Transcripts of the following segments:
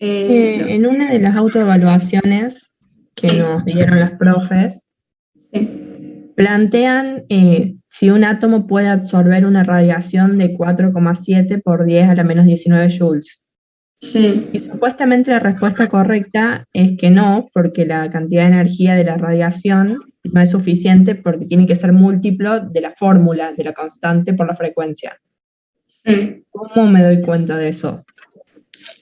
En una de las autoevaluaciones que Sí, nos dieron las profes, sí, plantean si un átomo puede absorber una radiación de 4,7 por 10 a la menos 19 joules. Y sí. supuestamente la respuesta correcta es que no, porque la cantidad de energía de la radiación no es suficiente porque tiene que ser múltiplo de la fórmula, de la constante por la frecuencia. Mm. ¿Cómo me doy cuenta de eso?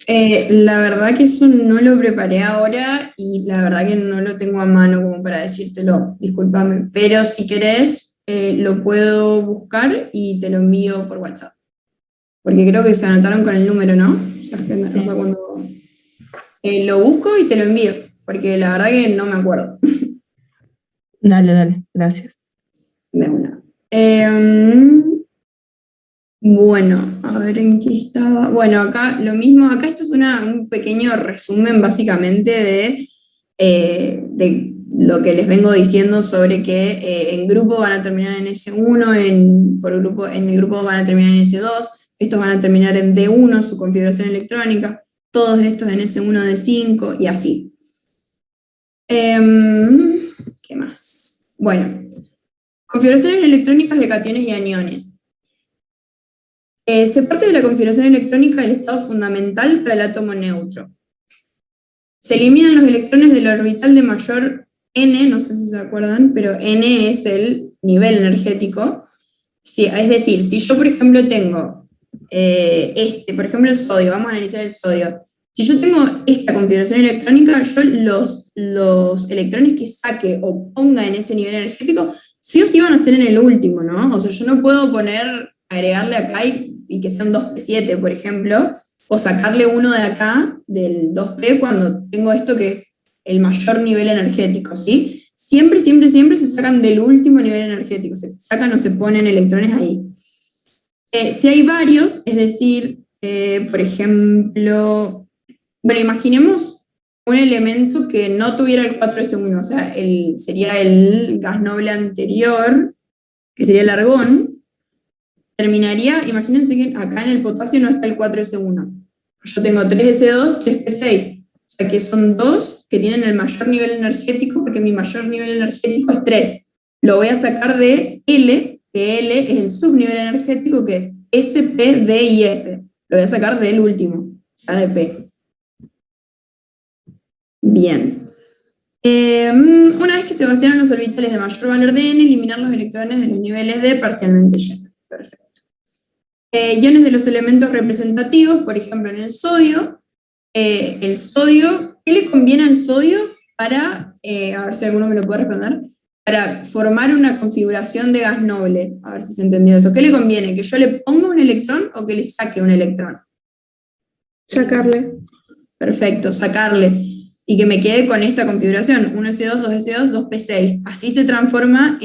La verdad que eso no lo preparé ahora y la verdad que no lo tengo a mano como para decírtelo, discúlpame, pero si querés lo puedo buscar y te lo envío por WhatsApp, porque creo que se anotaron con el número, ¿no? O sea, Sí. cuando lo busco y te lo envío, porque la verdad que no me acuerdo Dale, dale, gracias. de una. Em, Bueno, a ver en qué estaba. Bueno, acá lo mismo, acá esto es un pequeño resumen básicamente de lo que les vengo diciendo sobre que en grupo van a terminar en S1, en el grupo van a terminar en S2, estos van a terminar en D1, su configuración electrónica, todos estos en S1, D5 y así. ¿Qué más? Bueno, configuraciones electrónicas de cationes y aniones. Se parte de la configuración electrónica del estado fundamental para el átomo neutro. Se eliminan los electrones del orbital de mayor n, no sé si se acuerdan, pero n es el nivel energético. Sí, es decir, si yo, por ejemplo, tengo por ejemplo, el sodio, vamos a analizar el sodio. Si yo tengo esta configuración electrónica, yo los electrones que saque o ponga en ese nivel energético, sí o sí van a ser en el último, ¿no? O sea, yo no puedo agregarle acá y que sea un 2p7, por ejemplo, o sacarle uno de acá, del 2p, cuando tengo esto que es el mayor nivel energético, ¿sí? Siempre, siempre, siempre se sacan del último nivel energético, se sacan o se ponen electrones ahí. Si hay varios, es decir, por ejemplo, bueno, imaginemos un elemento que no tuviera el 4s1, o sea, sería el gas noble anterior, que sería el argón, terminaría, imagínense que acá en el potasio no está el 4s1. Yo tengo 3s2, 3p6, o sea que son dos que tienen el mayor nivel energético, porque mi mayor nivel energético es 3. Lo voy a sacar de L, que L es el subnivel energético, que es S, P, D y F. Lo voy a sacar del último, o sea, de P. Bien. Una vez que se vaciaron los orbitales de mayor valor de N, eliminar los electrones de los niveles D parcialmente llenos. Perfecto. Iones de los elementos representativos, por ejemplo, en el sodio, ¿qué le conviene al sodio para, a ver si alguno me lo puede responder, para formar una configuración de gas noble? A ver si se entendió eso. ¿Qué le conviene? ¿Que yo le ponga un electrón o que le saque un electrón? Sacarle. Perfecto, sacarle. Y que me quede con esta configuración, 1s2, 2s2, 2p6. Así se transforma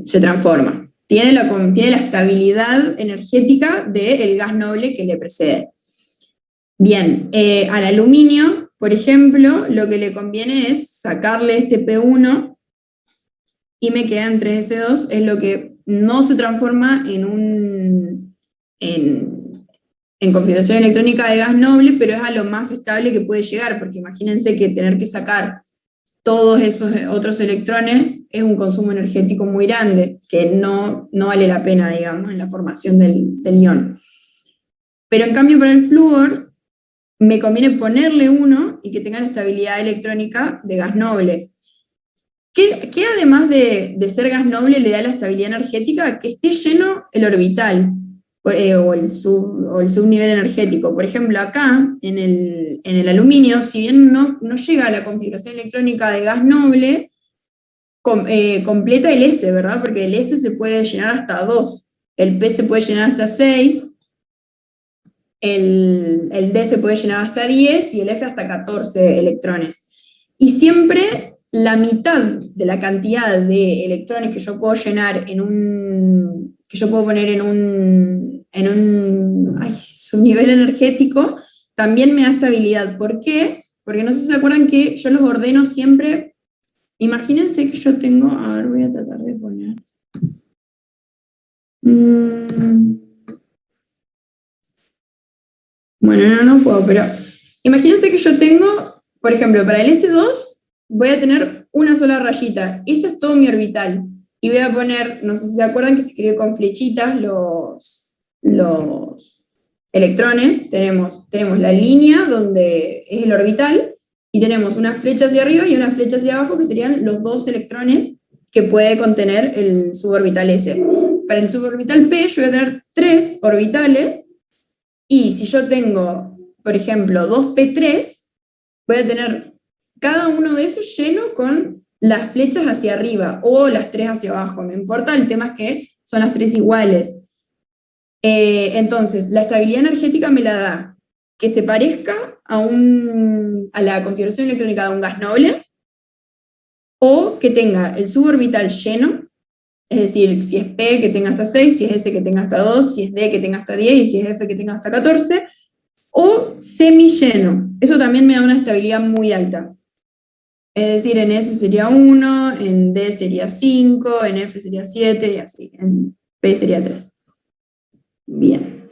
se transforma. Tiene la estabilidad energética del gas noble que le precede. Bien, al aluminio, por ejemplo, lo que le conviene es sacarle este P1 y me quedan 3s2, es lo que no se transforma en configuración electrónica de gas noble, pero es a lo más estable que puede llegar, porque imagínense que tener que sacar todos esos otros electrones es un consumo energético muy grande, que no vale la pena, digamos, en la formación del ion. Pero en cambio para el flúor, me conviene ponerle uno y que tenga la estabilidad electrónica de gas noble. ¿Qué además de ser gas noble le da la estabilidad energética? Que esté lleno el orbital o el subnivel energético. Por ejemplo, acá en el aluminio, si bien no llega a la configuración electrónica de gas noble, completa el S, ¿verdad? Porque el S se puede llenar hasta 2, el P se puede llenar hasta 6, el D se puede llenar hasta 10 y el F hasta 14 electrones. Y siempre la mitad de la cantidad de electrones que yo puedo llenar que yo puedo poner en un subnivel energético, también me da estabilidad. ¿Por qué? Porque no sé si se acuerdan que yo los ordeno siempre. Imagínense que yo tengo, a ver, voy a tratar de poner. Bueno, no puedo, pero Imagínense que yo tengo, por ejemplo, para el S2 voy a tener una sola rayita. Ese es todo mi orbital. Y voy a poner, no sé si se acuerdan que se escribe con flechitas los electrones. Tenemos la línea donde es el orbital, y tenemos una flecha hacia arriba y una flecha hacia abajo, que serían los dos electrones que puede contener el suborbital S. Para el suborbital P yo voy a tener 3 orbitales, y si yo tengo, por ejemplo, 2p3, voy a tener cada uno de esos lleno con las flechas hacia arriba, o las 3 hacia abajo, no importa, el tema es que son las 3 iguales. Entonces, la estabilidad energética me la da que se parezca a la configuración electrónica de un gas noble, o que tenga el suborbital lleno, es decir, si es P que tenga hasta 6, si es S que tenga hasta 2, si es D que tenga hasta 10, y si es F que tenga hasta 14, o semilleno. Eso también me da una estabilidad muy alta. Es decir, en S sería 1, en D sería 5, en F sería 7, y así. En P sería 3. Bien.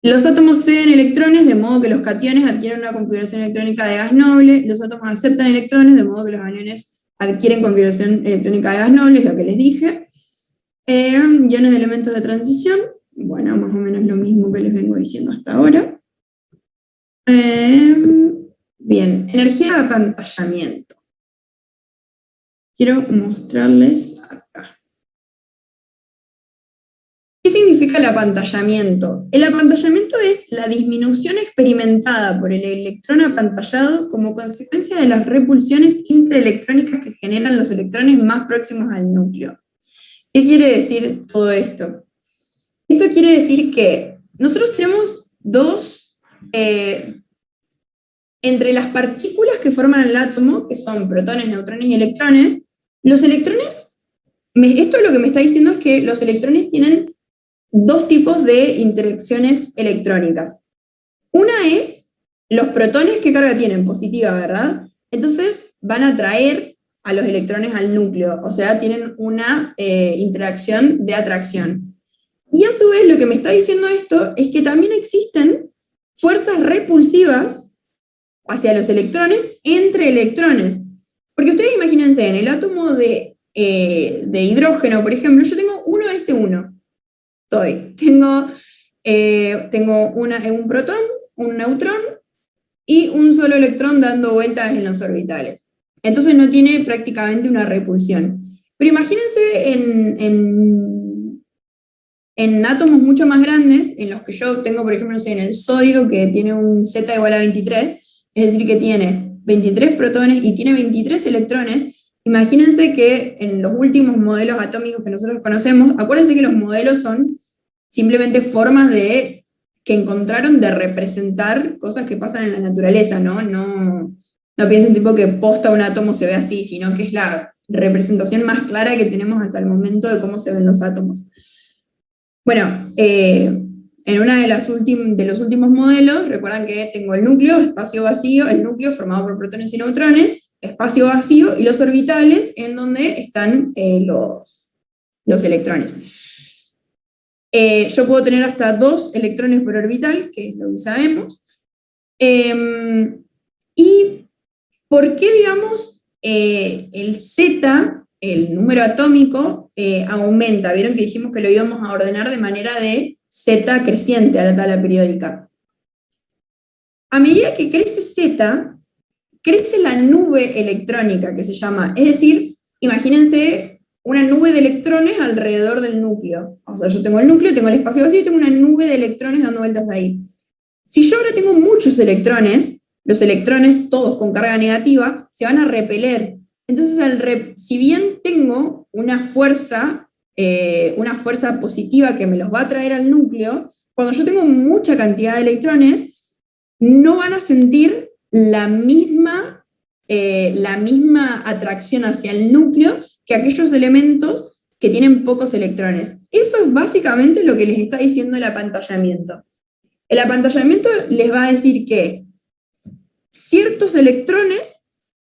Los átomos ceden electrones, de modo que los cationes adquieren una configuración electrónica de gas noble. Los átomos aceptan electrones, de modo que los aniones adquieren configuración electrónica de gas noble, es lo que les dije. Iones de elementos de transición, bueno, más o menos lo mismo que les vengo diciendo hasta ahora. Bien, energía de apantallamiento. Quiero mostrarles acá. ¿Qué significa el apantallamiento? El apantallamiento es la disminución experimentada por el electrón apantallado como consecuencia de las repulsiones intraelectrónicas que generan los electrones más próximos al núcleo. ¿Qué quiere decir todo esto? Esto quiere decir que nosotros tenemos entre las partículas que forman el átomo, que son protones, neutrones y electrones, los electrones, esto lo que me está diciendo es que los electrones tienen 2 tipos de interacciones electrónicas. Una es los protones, ¿qué carga tienen? Positiva, ¿verdad? Entonces van a atraer a los electrones al núcleo, o sea, tienen una interacción de atracción. Y a su vez lo que me está diciendo esto es que también existen fuerzas repulsivas hacia los electrones entre electrones. Porque ustedes imagínense, en el átomo de hidrógeno, por ejemplo, yo tengo 1s1. Tengo un protón, un neutrón y un solo electrón dando vueltas en los orbitales. Entonces no tiene prácticamente una repulsión. Pero imagínense en átomos mucho más grandes, en los que yo tengo, por ejemplo, no sé, en el sodio, que tiene un Z igual a 23, es decir, que tiene 23 protones y tiene 23 electrones. Imagínense que en los últimos modelos atómicos que nosotros conocemos, acuérdense que los modelos son simplemente formas que encontraron de representar cosas que pasan en la naturaleza, ¿no? No piensen tipo que posta un átomo se ve así, sino que es la representación más clara que tenemos hasta el momento de cómo se ven los átomos. Bueno, en uno de los últimos modelos, recuerdan que tengo el núcleo, espacio vacío, el núcleo formado por protones y neutrones, espacio vacío, y los orbitales en donde están los electrones. Yo puedo tener hasta 2 electrones por orbital, que es lo que sabemos. ¿Y por qué, digamos, el Z, el número atómico, aumenta? Vieron que dijimos que lo íbamos a ordenar de manera de Z creciente a la tabla periódica. A medida que crece Z, crece la nube electrónica, que se llama. Es decir, imagínense una nube de electrones alrededor del núcleo. O sea, yo tengo el núcleo, tengo el espacio vacío y tengo una nube de electrones dando vueltas ahí. Si yo ahora tengo muchos electrones, los electrones todos con carga negativa, se van a repeler. Entonces, si bien tengo una fuerza positiva que me los va a traer al núcleo, cuando yo tengo mucha cantidad de electrones, no van a sentir la misma atracción hacia el núcleo que aquellos elementos que tienen pocos electrones. Eso es básicamente lo que les está diciendo el apantallamiento. El apantallamiento les va a decir que ciertos electrones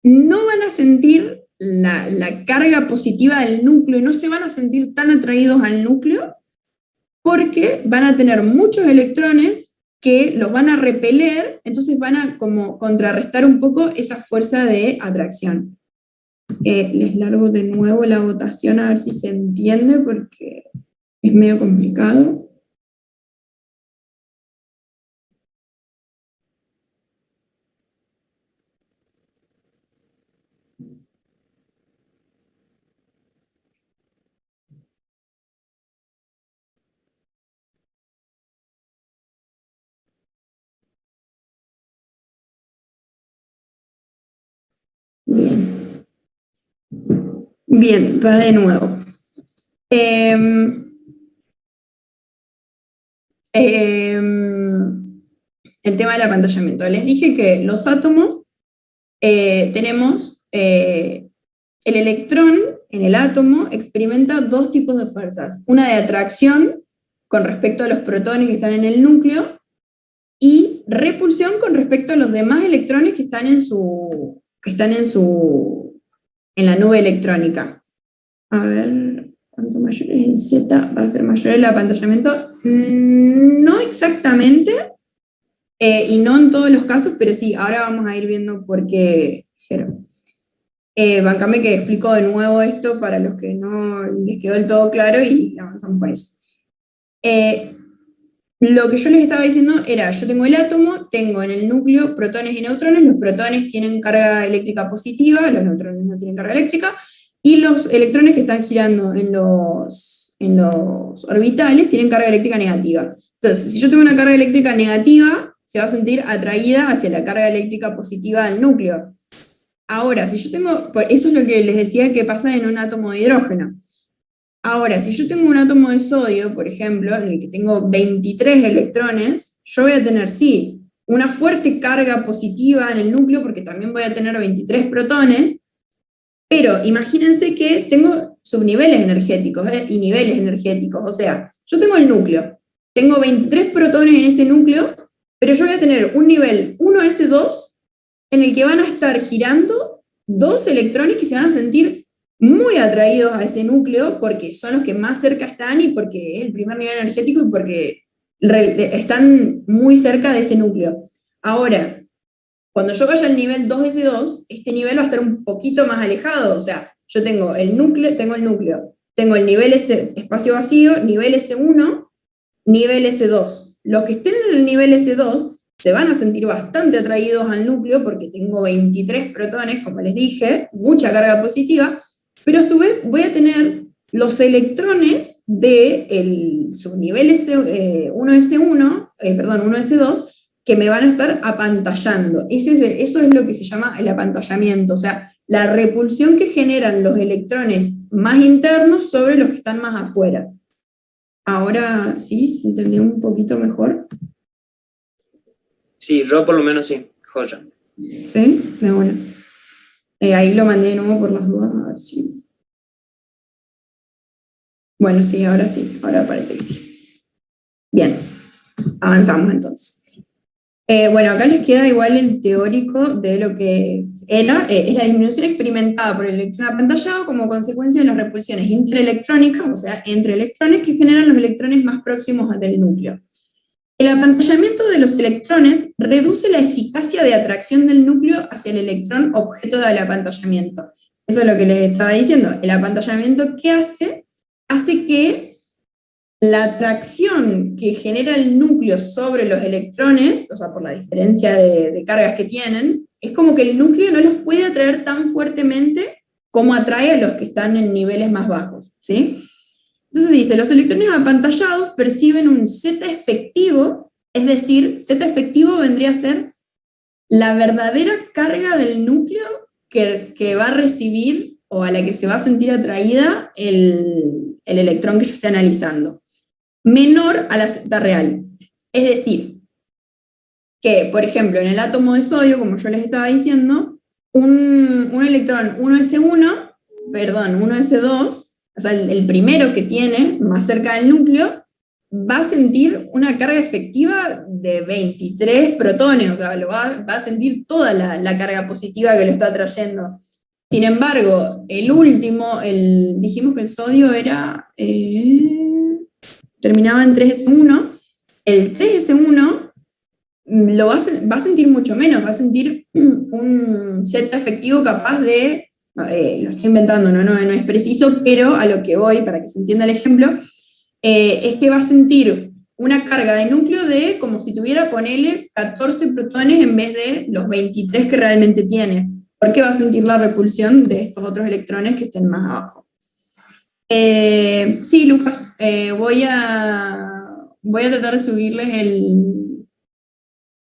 no van a sentir la carga positiva del núcleo y no se van a sentir tan atraídos al núcleo, porque van a tener muchos electrones que los van a repeler, entonces van a como contrarrestar un poco esa fuerza de atracción. Les largo de nuevo la votación a ver si se entiende, porque es medio complicado. Bien. Bien, va de nuevo. El tema del apantallamiento. Les dije que los átomos tenemos el electrón en el átomo experimenta dos tipos de fuerzas. Una de atracción con respecto a los protones que están en el núcleo y repulsión con respecto a los demás electrones que están en la nube electrónica. A ver, ¿cuánto mayor es el Z? ¿Va a ser mayor el apantallamiento? No exactamente, y no en todos los casos, pero sí, ahora vamos a ir viendo por qué, Jero. Bancame que explico de nuevo esto para los que no les quedó del todo claro y avanzamos con eso. Lo que yo les estaba diciendo era, yo tengo el átomo, tengo en el núcleo protones y neutrones, los protones tienen carga eléctrica positiva, los neutrones no tienen carga eléctrica, y los electrones que están girando en los orbitales tienen carga eléctrica negativa. Entonces, si yo tengo una carga eléctrica negativa, se va a sentir atraída hacia la carga eléctrica positiva del núcleo. Ahora, si yo tengo, eso es lo que les decía que pasa en un átomo de hidrógeno. Ahora, si yo tengo un átomo de sodio, por ejemplo, en el que tengo 23 electrones, yo voy a tener, sí, una fuerte carga positiva en el núcleo, porque también voy a tener 23 protones, pero imagínense que tengo subniveles energéticos y niveles energéticos. O sea, yo tengo el núcleo, tengo 23 protones en ese núcleo, pero yo voy a tener un nivel 1s2 en el que van a estar girando dos electrones que se van a sentir muy atraídos a ese núcleo porque son los que más cerca están y porque es el primer nivel energético y porque están muy cerca de ese núcleo. Ahora, cuando yo vaya al nivel 2s2, este nivel va a estar un poquito más alejado, o sea, yo tengo el núcleo, tengo el nivel S, espacio vacío, nivel S1, nivel S2. Los que estén en el nivel S2 se van a sentir bastante atraídos al núcleo porque tengo 23 protones, como les dije, mucha carga positiva, pero a su vez voy a tener los electrones del subnivel 1s2, que me van a estar apantallando. Eso es lo que se llama el apantallamiento, o sea, la repulsión que generan los electrones más internos sobre los que están más afuera. Ahora sí, ¿se entendió un poquito mejor? Sí, yo por lo menos sí, joya. ¿Sí? De bueno. Ahí lo mandé de nuevo por las dudas, a ver si... Bueno, sí, ahora parece que sí. Bien, avanzamos entonces. Bueno, acá les queda igual el teórico de lo que era, es la disminución experimentada por el electrón apantallado como consecuencia de las repulsiones interelectrónicas, o sea, entre electrones que generan los electrones más próximos del núcleo. El apantallamiento de los electrones reduce la eficacia de atracción del núcleo hacia el electrón objeto del apantallamiento. Eso es lo que les estaba diciendo. El apantallamiento, ¿qué hace? Hace que la atracción que genera el núcleo sobre los electrones, o sea, por la diferencia de cargas que tienen, es como que el núcleo no los puede atraer tan fuertemente como atrae a los que están en niveles más bajos, ¿sí? Entonces dice, los electrones apantallados perciben un Z efectivo, es decir, Z efectivo vendría a ser la verdadera carga del núcleo que va a recibir o a la que se va a sentir atraída el electrón que yo esté analizando, menor a la Z real. Es decir, que, por ejemplo, en el átomo de sodio, como yo les estaba diciendo, un electrón 1s2, o sea, el primero que tiene, más cerca del núcleo, va a sentir una carga efectiva de 23 protones, o sea, va a sentir toda la carga positiva que lo está atrayendo. Sin embargo, el último, dijimos que el sodio era terminaba en 3s1, el 3s1 va a sentir mucho menos, va a sentir un Z efectivo capaz de, lo estoy inventando, no es preciso, pero a lo que voy, para que se entienda el ejemplo, es que va a sentir una carga de núcleo de como si tuviera, ponele, 14 protones en vez de los 23 que realmente tiene, porque va a sentir la repulsión de estos otros electrones que estén más abajo. Sí, Lucas, voy a tratar de subirles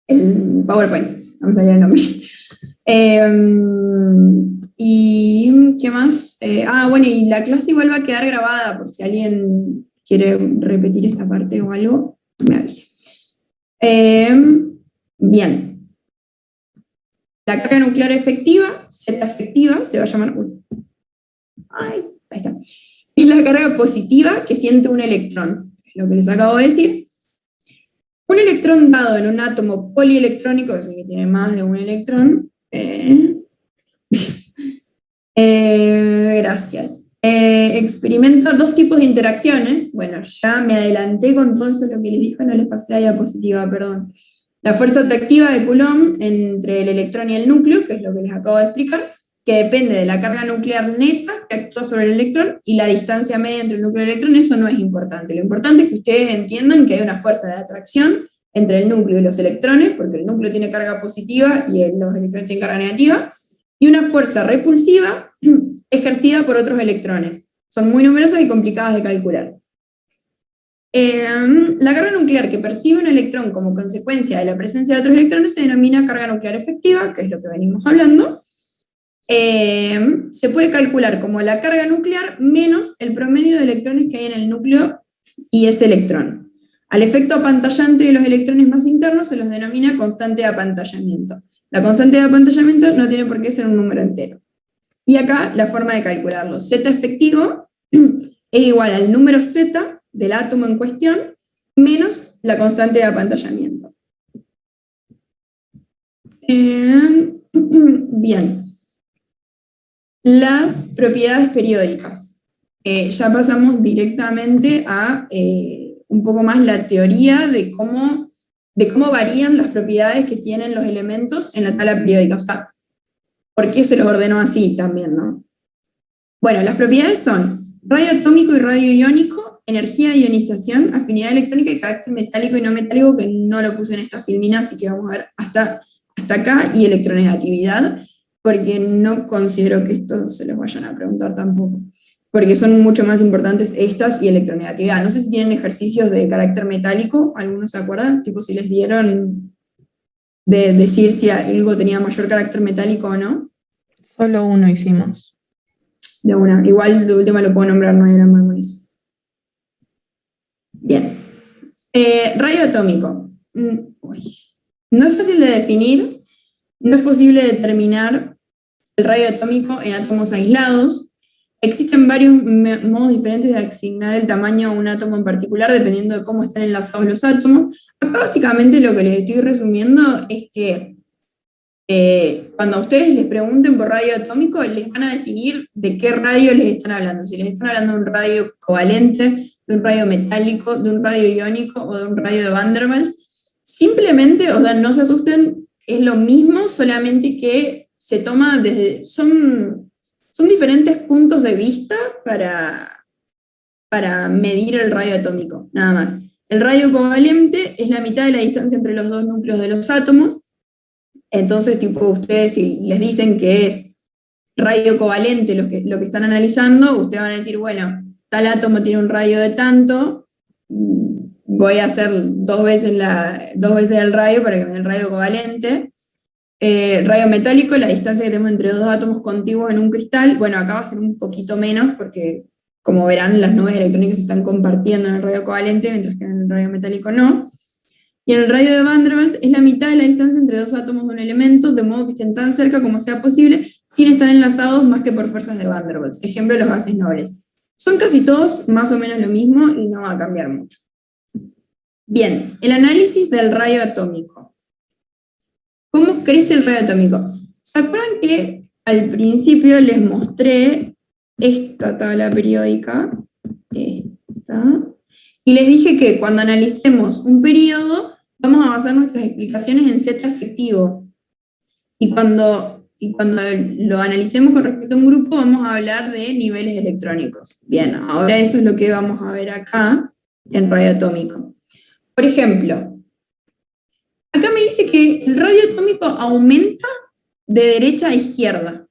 el PowerPoint, vamos a ver el nombre. ¿Y qué más? Bueno, y la clase igual va a quedar grabada, por si alguien quiere repetir esta parte o algo, me avise. Bien. La carga nuclear efectiva, Z efectiva, se va a llamar... ahí está. Es la carga positiva que siente un electrón, es lo que les acabo de decir. Un electrón dado en un átomo polielectrónico, o sea que tiene más de un electrón, gracias. Experimenta dos tipos de interacciones. Bueno, ya me adelanté con todo eso lo que les dije, no les pasé la diapositiva, perdón. La fuerza atractiva de Coulomb entre el electrón y el núcleo, que es lo que les acabo de explicar, que depende de la carga nuclear neta que actúa sobre el electrón y la distancia media entre el núcleo y el electrón. Eso no es importante. Lo importante es que ustedes entiendan que hay una fuerza de atracción entre el núcleo y los electrones, porque el núcleo tiene carga positiva y los electrones tienen carga negativa, y una fuerza repulsiva ejercida por otros electrones. Son muy numerosas y complicadas de calcular. La carga nuclear que percibe un electrón como consecuencia de la presencia de otros electrones se denomina carga nuclear efectiva, que es lo que venimos hablando. Se puede calcular como la carga nuclear menos el promedio de electrones que hay en el núcleo y ese electrón. Al efecto apantallante de los electrones más internos se los denomina constante de apantallamiento. La constante de apantallamiento no tiene por qué ser un número entero. Y acá la forma de calcularlo. Z efectivo es igual al número Z del átomo en cuestión menos la constante de apantallamiento. Bien. Las propiedades periódicas. Ya pasamos directamente a un poco más la teoría de cómo varían las propiedades que tienen los elementos en la tabla periódica. O sea, ¿por qué se los ordenó así también, no? Bueno, las propiedades son radio atómico y radio iónico, energía de ionización, afinidad electrónica y carácter metálico y no metálico, que no lo puse en esta filmina, así que vamos a ver hasta acá, y electronegatividad, porque no considero que esto se los vayan a preguntar tampoco, porque son mucho más importantes estas y electronegatividad. No sé si tienen ejercicios de carácter metálico, ¿algunos se acuerdan? Tipo si les dieron de decir si algo tenía mayor carácter metálico o no. Solo uno hicimos. De una, igual de última lo puedo nombrar, no hay drama con eso. Bien. Radio atómico. No es fácil de definir, no es posible determinar el radio atómico en átomos aislados. Existen varios modos diferentes de asignar el tamaño a un átomo en particular, dependiendo de cómo están enlazados los átomos. Acá básicamente lo que les estoy resumiendo es que cuando a ustedes les pregunten por radio atómico, les van a definir de qué radio les están hablando. Si les están hablando de un radio covalente, de un radio metálico, de un radio iónico o de un radio de Van der Waals. Simplemente, o sea, no se asusten, es lo mismo, solamente que se toma desde... Son diferentes puntos de vista para medir el radio atómico, nada más. El radio covalente es la mitad de la distancia entre los dos núcleos de los átomos. Entonces, tipo, ustedes si les dicen que es radio covalente lo que están analizando, ustedes van a decir, bueno, tal átomo tiene un radio de tanto, voy a hacer dos veces el radio para que me dé el radio covalente. Radio metálico, la distancia que tenemos entre dos átomos contiguos en un cristal, bueno, acá va a ser un poquito menos, porque como verán, las nubes electrónicas se están compartiendo en el radio covalente, mientras que en el radio metálico no. Y en el radio de Van der Waals es la mitad de la distancia entre dos átomos de un elemento, de modo que estén tan cerca como sea posible, sin estar enlazados más que por fuerzas de Van der Waals. Ejemplo, los gases nobles. Son casi todos más o menos lo mismo y no va a cambiar mucho. Bien, el análisis del radio atómico. ¿Cómo crece el radio atómico? ¿Se acuerdan que al principio les mostré esta tabla periódica? Esta. Y les dije que cuando analicemos un periodo, vamos a basar nuestras explicaciones en Z efectivo. Y cuando lo analicemos con respecto a un grupo, vamos a hablar de niveles electrónicos. Bien, ahora eso es lo que vamos a ver acá en radio atómico. Por ejemplo, acá me dice que el radio atómico aumenta de derecha a izquierda,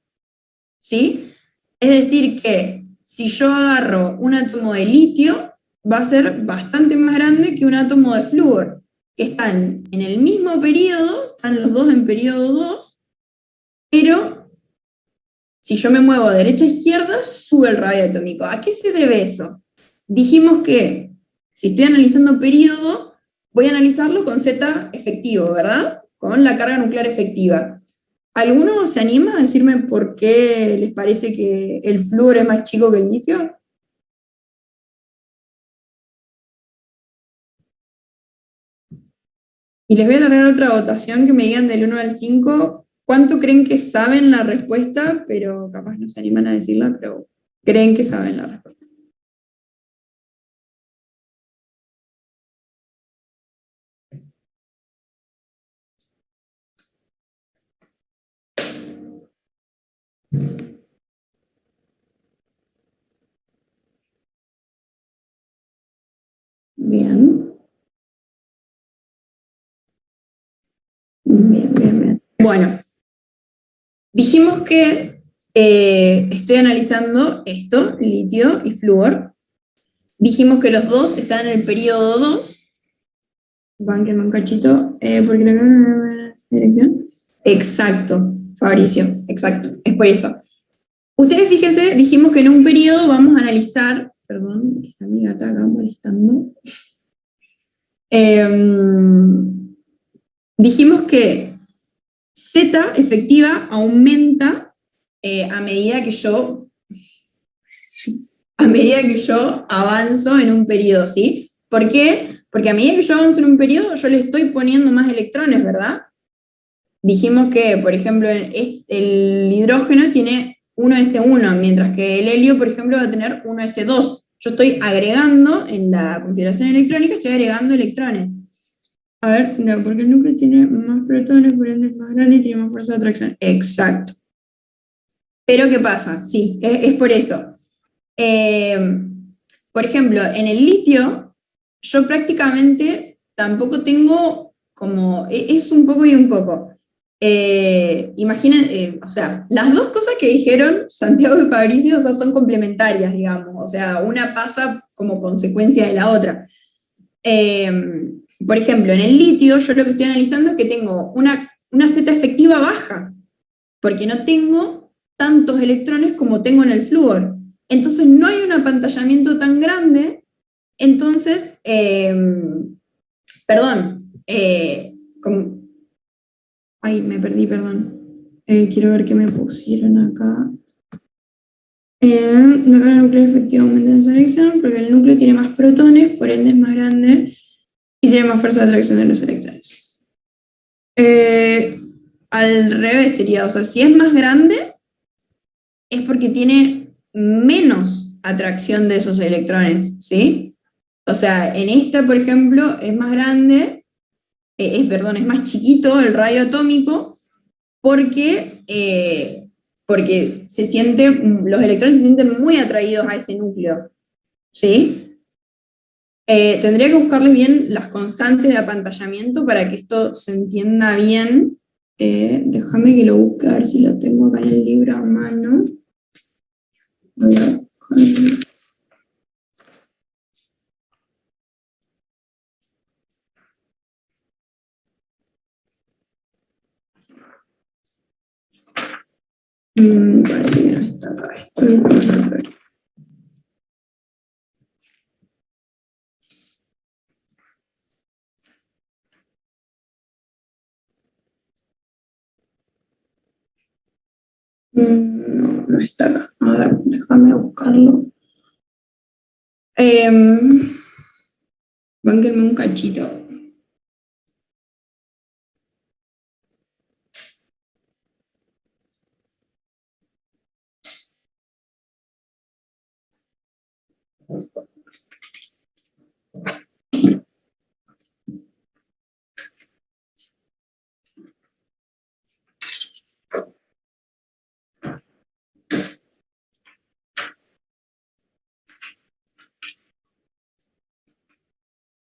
¿sí? Es decir que si yo agarro un átomo de litio, va a ser bastante más grande que un átomo de flúor, que están en el mismo periodo, están los dos en periodo 2, pero si yo me muevo de derecha a izquierda, sube el radio atómico. ¿A qué se debe eso? Dijimos que si estoy analizando periodo, voy a analizarlo con Z efectivo, ¿verdad? Con la carga nuclear efectiva. ¿Alguno se anima a decirme por qué les parece que el flúor es más chico que el litio? Y les voy a largar otra votación que me digan del 1 al 5 cuánto creen que saben la respuesta, pero capaz no se animan a decirla, pero creen que saben la respuesta. Bien. Bien, bien, bien. Bueno, dijimos que estoy analizando esto, litio y flúor. Dijimos que los dos están en el periodo 2. Bánquenme un cachito, porque la dirección. Exacto, Fabricio, exacto, es por eso. Ustedes fíjense, dijimos que en un periodo vamos a analizar, perdón, que está mi gata acá molestando. Dijimos que Z efectiva aumenta a medida que yo avanzo en un periodo, ¿sí? ¿Por qué? Porque a medida que yo avanzo en un periodo, yo le estoy poniendo más electrones, ¿verdad? Dijimos que, por ejemplo, el hidrógeno tiene 1s1, mientras que el helio, por ejemplo, va a tener 1s2. Yo estoy agregando, en la configuración electrónica, estoy agregando electrones. A ver, no, porque el núcleo tiene más protones, por ende es más grande y tiene más fuerza de atracción. Exacto. Pero ¿qué pasa? Sí, es por eso. Por ejemplo, en el litio, yo prácticamente tampoco tengo como, es un poco y un poco. Imaginen, o sea, las dos cosas que dijeron Santiago y Fabricio, o sea, son complementarias, digamos, o sea, una pasa como consecuencia de la otra. Por ejemplo, en el litio, yo lo que estoy analizando es que tengo una Z efectiva baja, porque no tengo tantos electrones como tengo en el flúor. Entonces no hay un apantallamiento tan grande, entonces, perdón, ay, me perdí, perdón. Quiero ver qué me pusieron acá. La carga nuclear efectiva aumenta en esa dirección porque el núcleo tiene más protones, por ende es más grande y tiene más fuerza de atracción de los electrones. Al revés sería, o sea, si es más grande, es porque tiene menos atracción de esos electrones, ¿sí? O sea, en esta, por ejemplo, es más grande, perdón, es más chiquito el radio atómico porque, porque los electrones se sienten muy atraídos a ese núcleo, ¿sí? Tendría que buscarles bien las constantes de apantallamiento para que esto se entienda bien. Déjame que lo busque a ver si lo tengo acá en el libro a mano. Voy a buscar. Parece que no está acá esto. No, no está acá. A ver, déjame buscarlo. Bánquenme un cachito.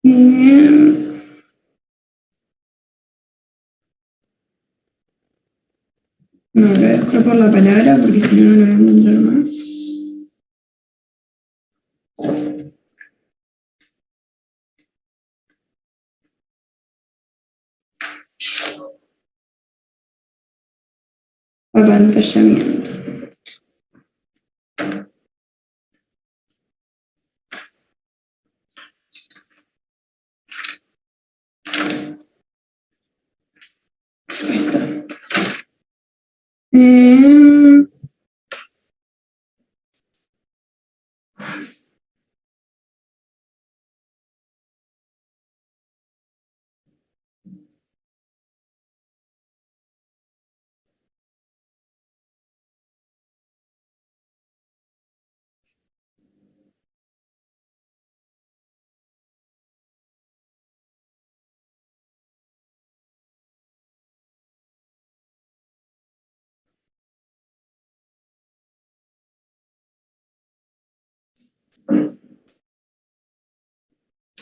No, lo voy a escapar la palabra porque si no, no lo voy a encontrar más. Apantallamiento. Ahí está.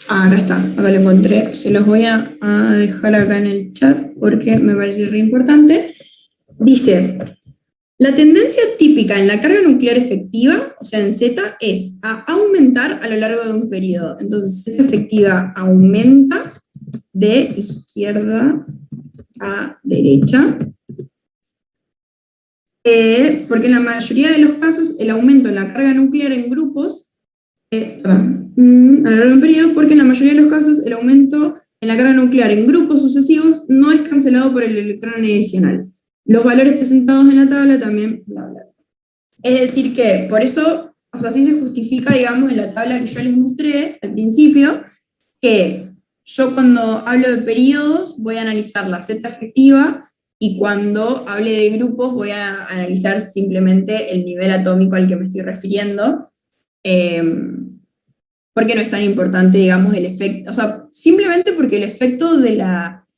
Acá está, acá lo encontré. Se los voy a dejar acá en el chat porque me parece re importante. Dice, la tendencia típica en la carga nuclear efectiva, o sea, en Z, es a aumentar a lo largo de un periodo. Entonces, Z efectiva aumenta de izquierda a derecha, porque en la mayoría de los casos el aumento en la carga nuclear en grupos, a lo largo de un periodo, porque en la mayoría de los casos el aumento en la carga nuclear en grupos sucesivos no es cancelado por el electrón adicional. Los valores presentados en la tabla también, bla, bla. Es decir que, por eso, o sea, así se justifica, digamos, en la tabla que yo les mostré al principio, que yo cuando hablo de periodos voy a analizar la Z efectiva y cuando hable de grupos voy a analizar simplemente el nivel atómico al que me estoy refiriendo, porque no es tan importante, digamos, el efecto, o sea, simplemente porque el efecto de la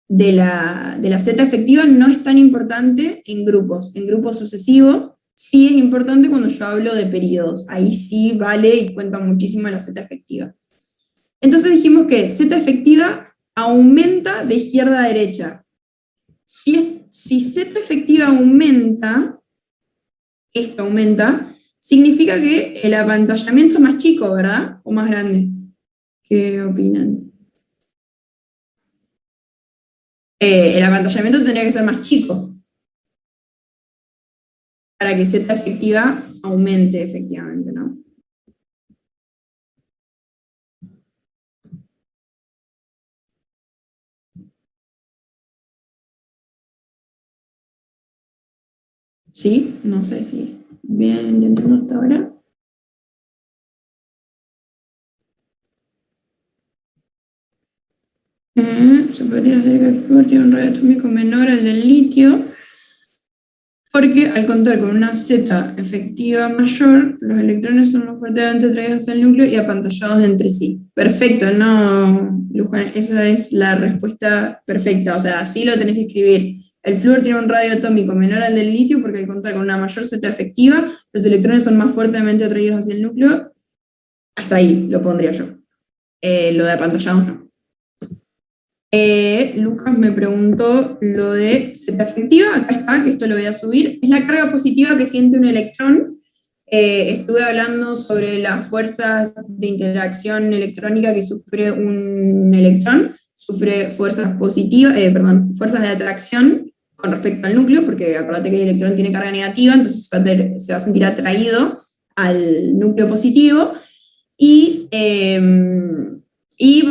Z efectiva no es tan importante en grupos sucesivos, sí es importante cuando yo hablo de periodos, ahí sí vale y cuenta muchísimo la Z efectiva. Entonces dijimos que Z efectiva aumenta de izquierda a derecha. Si Z efectiva aumenta, esto aumenta, significa que el apantallamiento es más chico, ¿verdad? ¿O más grande? ¿Qué opinan? El apantallamiento tendría que ser más chico para que Z efectiva aumente efectivamente, ¿no? ¿Sí? No sé si bien entendiendo hasta ahora. Se podría decir que el flúor tiene un radio atómico menor al del litio, porque al contar con una Z efectiva mayor, los electrones son más fuertemente atraídos hacia el núcleo y apantallados entre sí. Perfecto, no, Luján, esa es la respuesta perfecta, o sea, así lo tenés que escribir. El flúor tiene un radio atómico menor al del litio porque al contar con una mayor Z efectiva, los electrones son más fuertemente atraídos hacia el núcleo. Hasta ahí lo pondría yo. Lo de apantallados no. Lucas me preguntó lo de Z efectiva, acá está, que esto lo voy a subir. Es la carga positiva que siente un electrón. Estuve hablando sobre las fuerzas de interacción electrónica que sufre un electrón. Sufre fuerzas positivas, fuerzas de atracción con respecto al núcleo, porque acuérdate que el electrón tiene carga negativa, entonces se va a sentir atraído al núcleo positivo y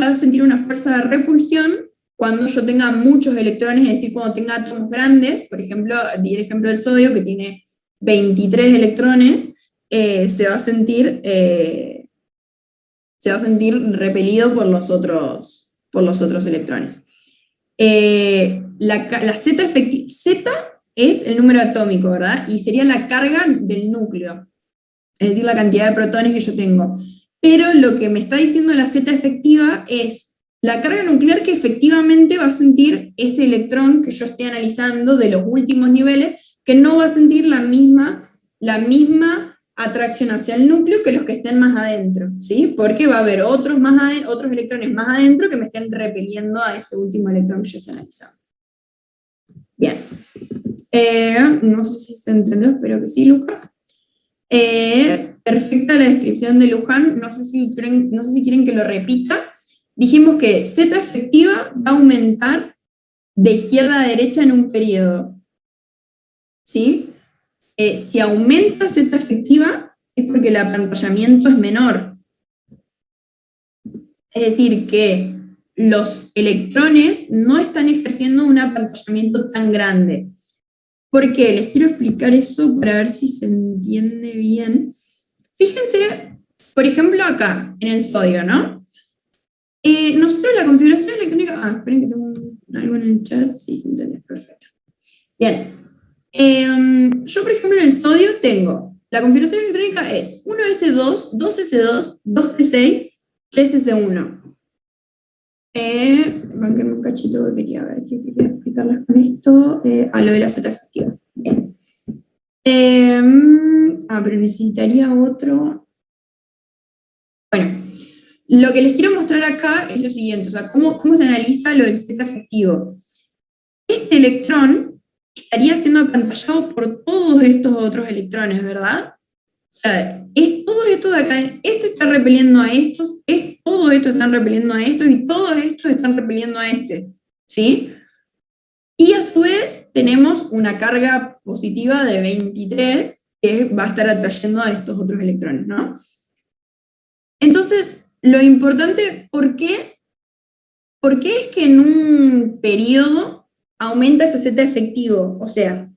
va a sentir una fuerza de repulsión cuando yo tenga muchos electrones, es decir, cuando tenga átomos grandes. Por ejemplo, di el ejemplo del sodio, que tiene 23 electrones, se va a sentir repelido por los otros electrones. La Z efectiva, Z es el número atómico, ¿verdad? Y sería la carga del núcleo, es decir, la cantidad de protones que yo tengo. Pero lo que me está diciendo la Z efectiva es la carga nuclear que efectivamente va a sentir ese electrón que yo estoy analizando de los últimos niveles, que no va a sentir la misma atracción hacia el núcleo que los que estén más adentro, ¿sí? Porque va a haber otros electrones más adentro que me estén repeliendo a ese último electrón que yo estoy analizando. Bien. No sé si se entendió, espero que sí, Lucas. Perfecta la descripción de Luján, no sé si quieren que lo repita. Dijimos que Z efectiva va a aumentar de izquierda a derecha en un periodo, ¿sí? Si aumenta Z efectiva es porque el apantallamiento es menor. Es decir, que los electrones no están ejerciendo un apantallamiento tan grande. ¿Por qué? Les quiero explicar eso para ver si se entiende bien. Fíjense, por ejemplo, acá, en el sodio, ¿no? Nosotros la configuración electrónica... esperen que tengo algo en el chat. Sí, se entiende, perfecto. Bien. Yo, por ejemplo, en el sodio tengo... La configuración electrónica es 1s2, 2s2, 2p6, 3s1. Banquenme un cachito que quería ver, que quería explicarles con esto. Lo de la Z efectiva. Bien. Pero necesitaría otro. Bueno, lo que les quiero mostrar acá es lo siguiente, o sea, cómo se analiza lo del Z efectivo. Este electrón estaría siendo apantallado por todos estos otros electrones, ¿verdad? O sea, todos estos de acá, este está repeliendo a estos, todos estos están repeliendo a estos, y todos estos están repeliendo a este, ¿sí? Y a su vez tenemos una carga positiva de 23 que va a estar atrayendo a estos otros electrones, ¿no? Entonces, lo importante, ¿por qué es que en un periodo aumenta ese Z efectivo? O sea,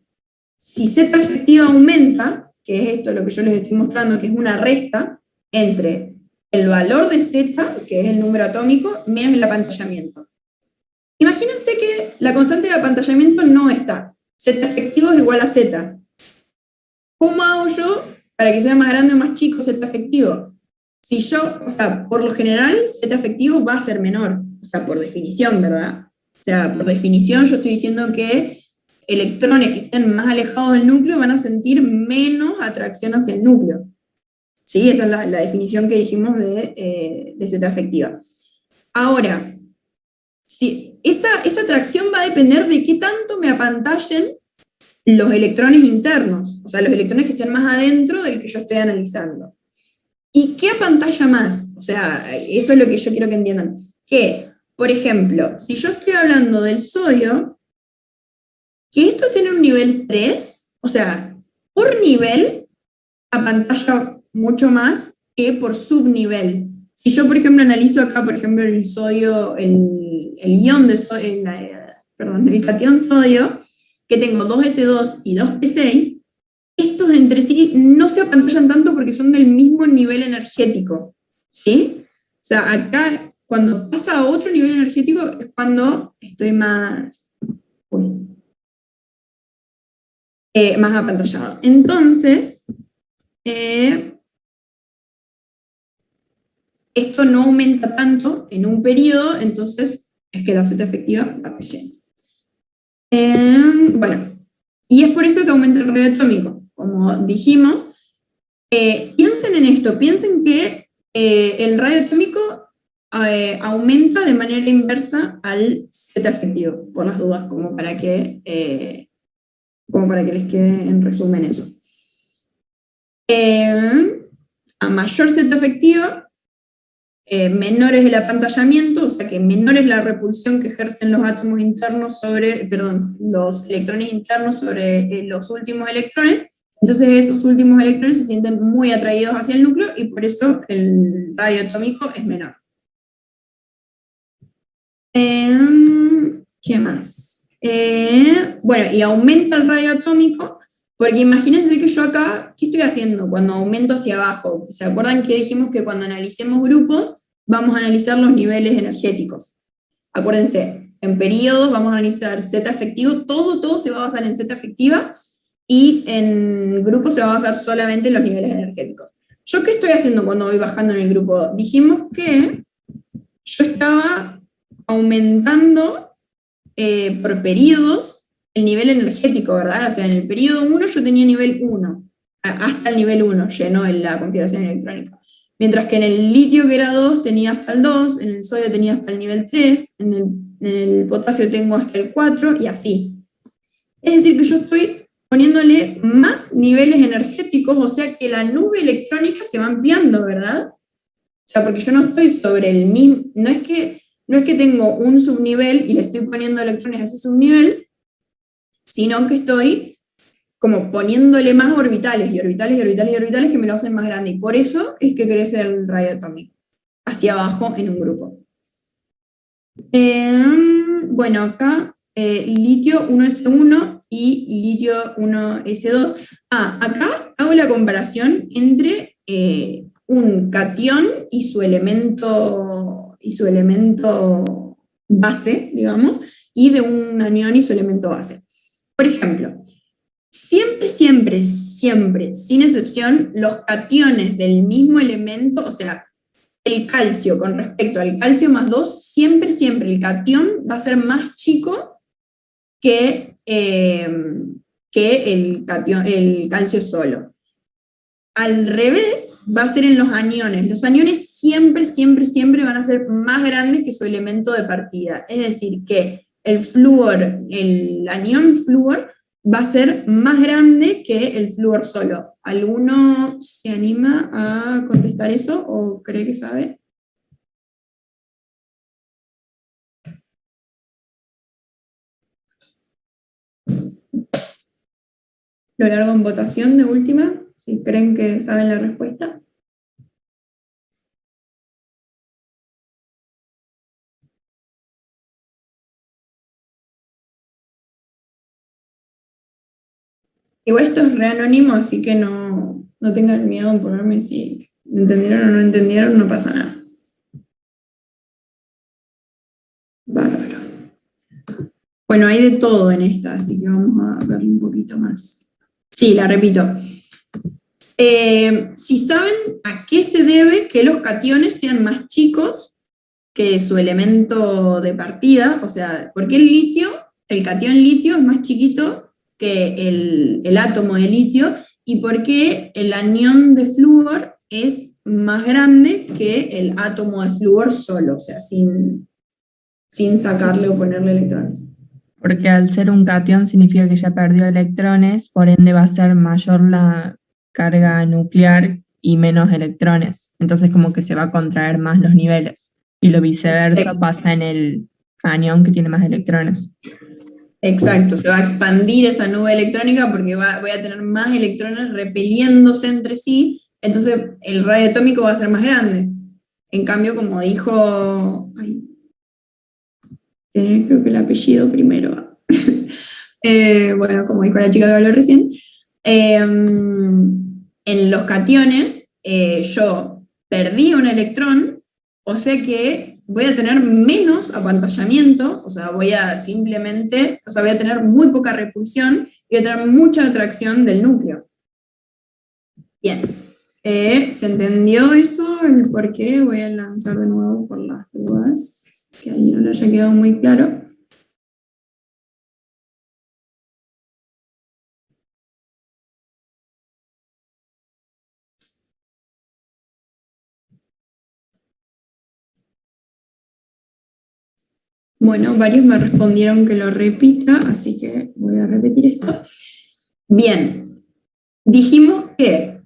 si Z efectiva aumenta, que es esto lo que yo les estoy mostrando, que es una resta entre el valor de Z, que es el número atómico, menos el apantallamiento. Imagínense que la constante de apantallamiento no está. Z efectivo es igual a Z. ¿Cómo hago yo para que sea más grande o más chico Z efectivo? Si yo, o sea, por lo general, Z efectivo va a ser menor. O sea, por definición, ¿verdad? O sea, por definición yo estoy diciendo que electrones que estén más alejados del núcleo van a sentir menos atracción hacia el núcleo. ¿Sí? Esa es la definición que dijimos de Z efectiva. Ahora, si esa atracción va a depender de qué tanto me apantallen los electrones internos, o sea, los electrones que estén más adentro del que yo estoy analizando. ¿Y qué apantalla más? O sea, eso es lo que yo quiero que entiendan. Que, por ejemplo, si yo estoy hablando del sodio, que estos tienen un nivel 3, o sea, por nivel, apantalla mucho más que por subnivel. Si yo, por ejemplo, analizo acá, por ejemplo, el sodio, el ion de sodio, el catión sodio, que tengo 2s2 y 2p6, estos entre sí no se apantallan tanto porque son del mismo nivel energético, ¿sí? O sea, acá, cuando pasa a otro nivel energético, es cuando estoy más apantallado. Entonces, esto no aumenta tanto en un periodo, entonces es que la Z efectiva va creciendo. Bueno, y es por eso que aumenta el radio atómico. Como dijimos, piensen en esto, piensen que el radio atómico aumenta de manera inversa al Z efectivo, por las dudas, como para que les quede en resumen eso. A mayor Z efectiva, menor es el apantallamiento, o sea que menor es la repulsión que ejercen los átomos internos los electrones internos sobre los últimos electrones. Entonces esos últimos electrones se sienten muy atraídos hacia el núcleo y por eso el radio atómico es menor. ¿Qué más? Bueno, y aumenta el radio atómico, porque imagínense que yo acá, ¿qué estoy haciendo cuando aumento hacia abajo? ¿Se acuerdan que dijimos que cuando analicemos grupos, vamos a analizar los niveles energéticos? Acuérdense, en periodos vamos a analizar Z efectivo, todo se va a basar en Z efectiva, y en grupos se va a basar solamente en los niveles energéticos. ¿Yo qué estoy haciendo cuando voy bajando en el grupo? Dijimos que yo estaba aumentando por periodos el nivel energético, ¿verdad? O sea, en el periodo 1 yo tenía nivel 1. hasta el nivel 1, lleno en la configuración electrónica. Mientras que en el litio, que era 2, tenía hasta el 2, en el sodio tenía hasta el nivel 3, en el potasio tengo hasta el 4, y así. Es decir, que yo estoy poniéndole más niveles energéticos, o sea que la nube electrónica se va ampliando, ¿verdad? O sea, porque yo no estoy sobre el mismo, no es que tengo un subnivel y le estoy poniendo electrones a ese subnivel, sino que estoy como poniéndole más orbitales, y orbitales, y orbitales, y orbitales, que me lo hacen más grande, y por eso es que crece el radio atómico, hacia abajo en un grupo. Bueno, acá litio 1s1 y litio 1s2. Acá hago la comparación entre un catión y su elemento base, digamos, y de un anión y su elemento base. Por ejemplo, siempre, siempre, siempre, sin excepción, los cationes del mismo elemento, o sea, el calcio con respecto al calcio más 2, siempre, siempre el catión va a ser más chico que el calcio solo. Al revés, va a ser en los aniones. Los aniones siempre, siempre, siempre van a ser más grandes que su elemento de partida. Es decir, que el anión flúor va a ser más grande que el flúor solo. ¿Alguno se anima a contestar eso o cree que sabe? Lo largo en votación de última, si creen que saben la respuesta. Igual esto es re anónimo, así que no tengan miedo en ponerme si entendieron o no entendieron, no pasa nada. Bárbaro. Bueno, hay de todo en esta, así que vamos a verlo un poquito más. Sí, la repito. Si saben a qué se debe que los cationes sean más chicos que su elemento de partida, o sea, ¿por qué el catión litio es más chiquito que el átomo de litio, y por qué el anión de flúor es más grande que el átomo de flúor solo, o sea, sin sacarle o ponerle electrones? Porque al ser un catión significa que ya perdió electrones, por ende va a ser mayor la carga nuclear y menos electrones. Entonces como que se va a contraer más los niveles. Y lo viceversa pasa en el anión que tiene más electrones. Exacto, se va a expandir esa nube electrónica porque voy a tener más electrones repeliéndose entre sí, entonces el radio atómico va a ser más grande. En cambio, como dijo, creo que el apellido primero, bueno, como dijo la chica que habló recién, en los cationes yo perdí un electrón, o sea que voy a tener menos apantallamiento, o sea, voy a tener muy poca repulsión y voy a tener mucha atracción del núcleo. Bien, ¿se entendió eso? El por qué. Voy a lanzar de nuevo por las dudas, que a alguien no le haya quedado muy claro. Bueno, varios me respondieron que lo repita, así que voy a repetir esto. Bien, dijimos que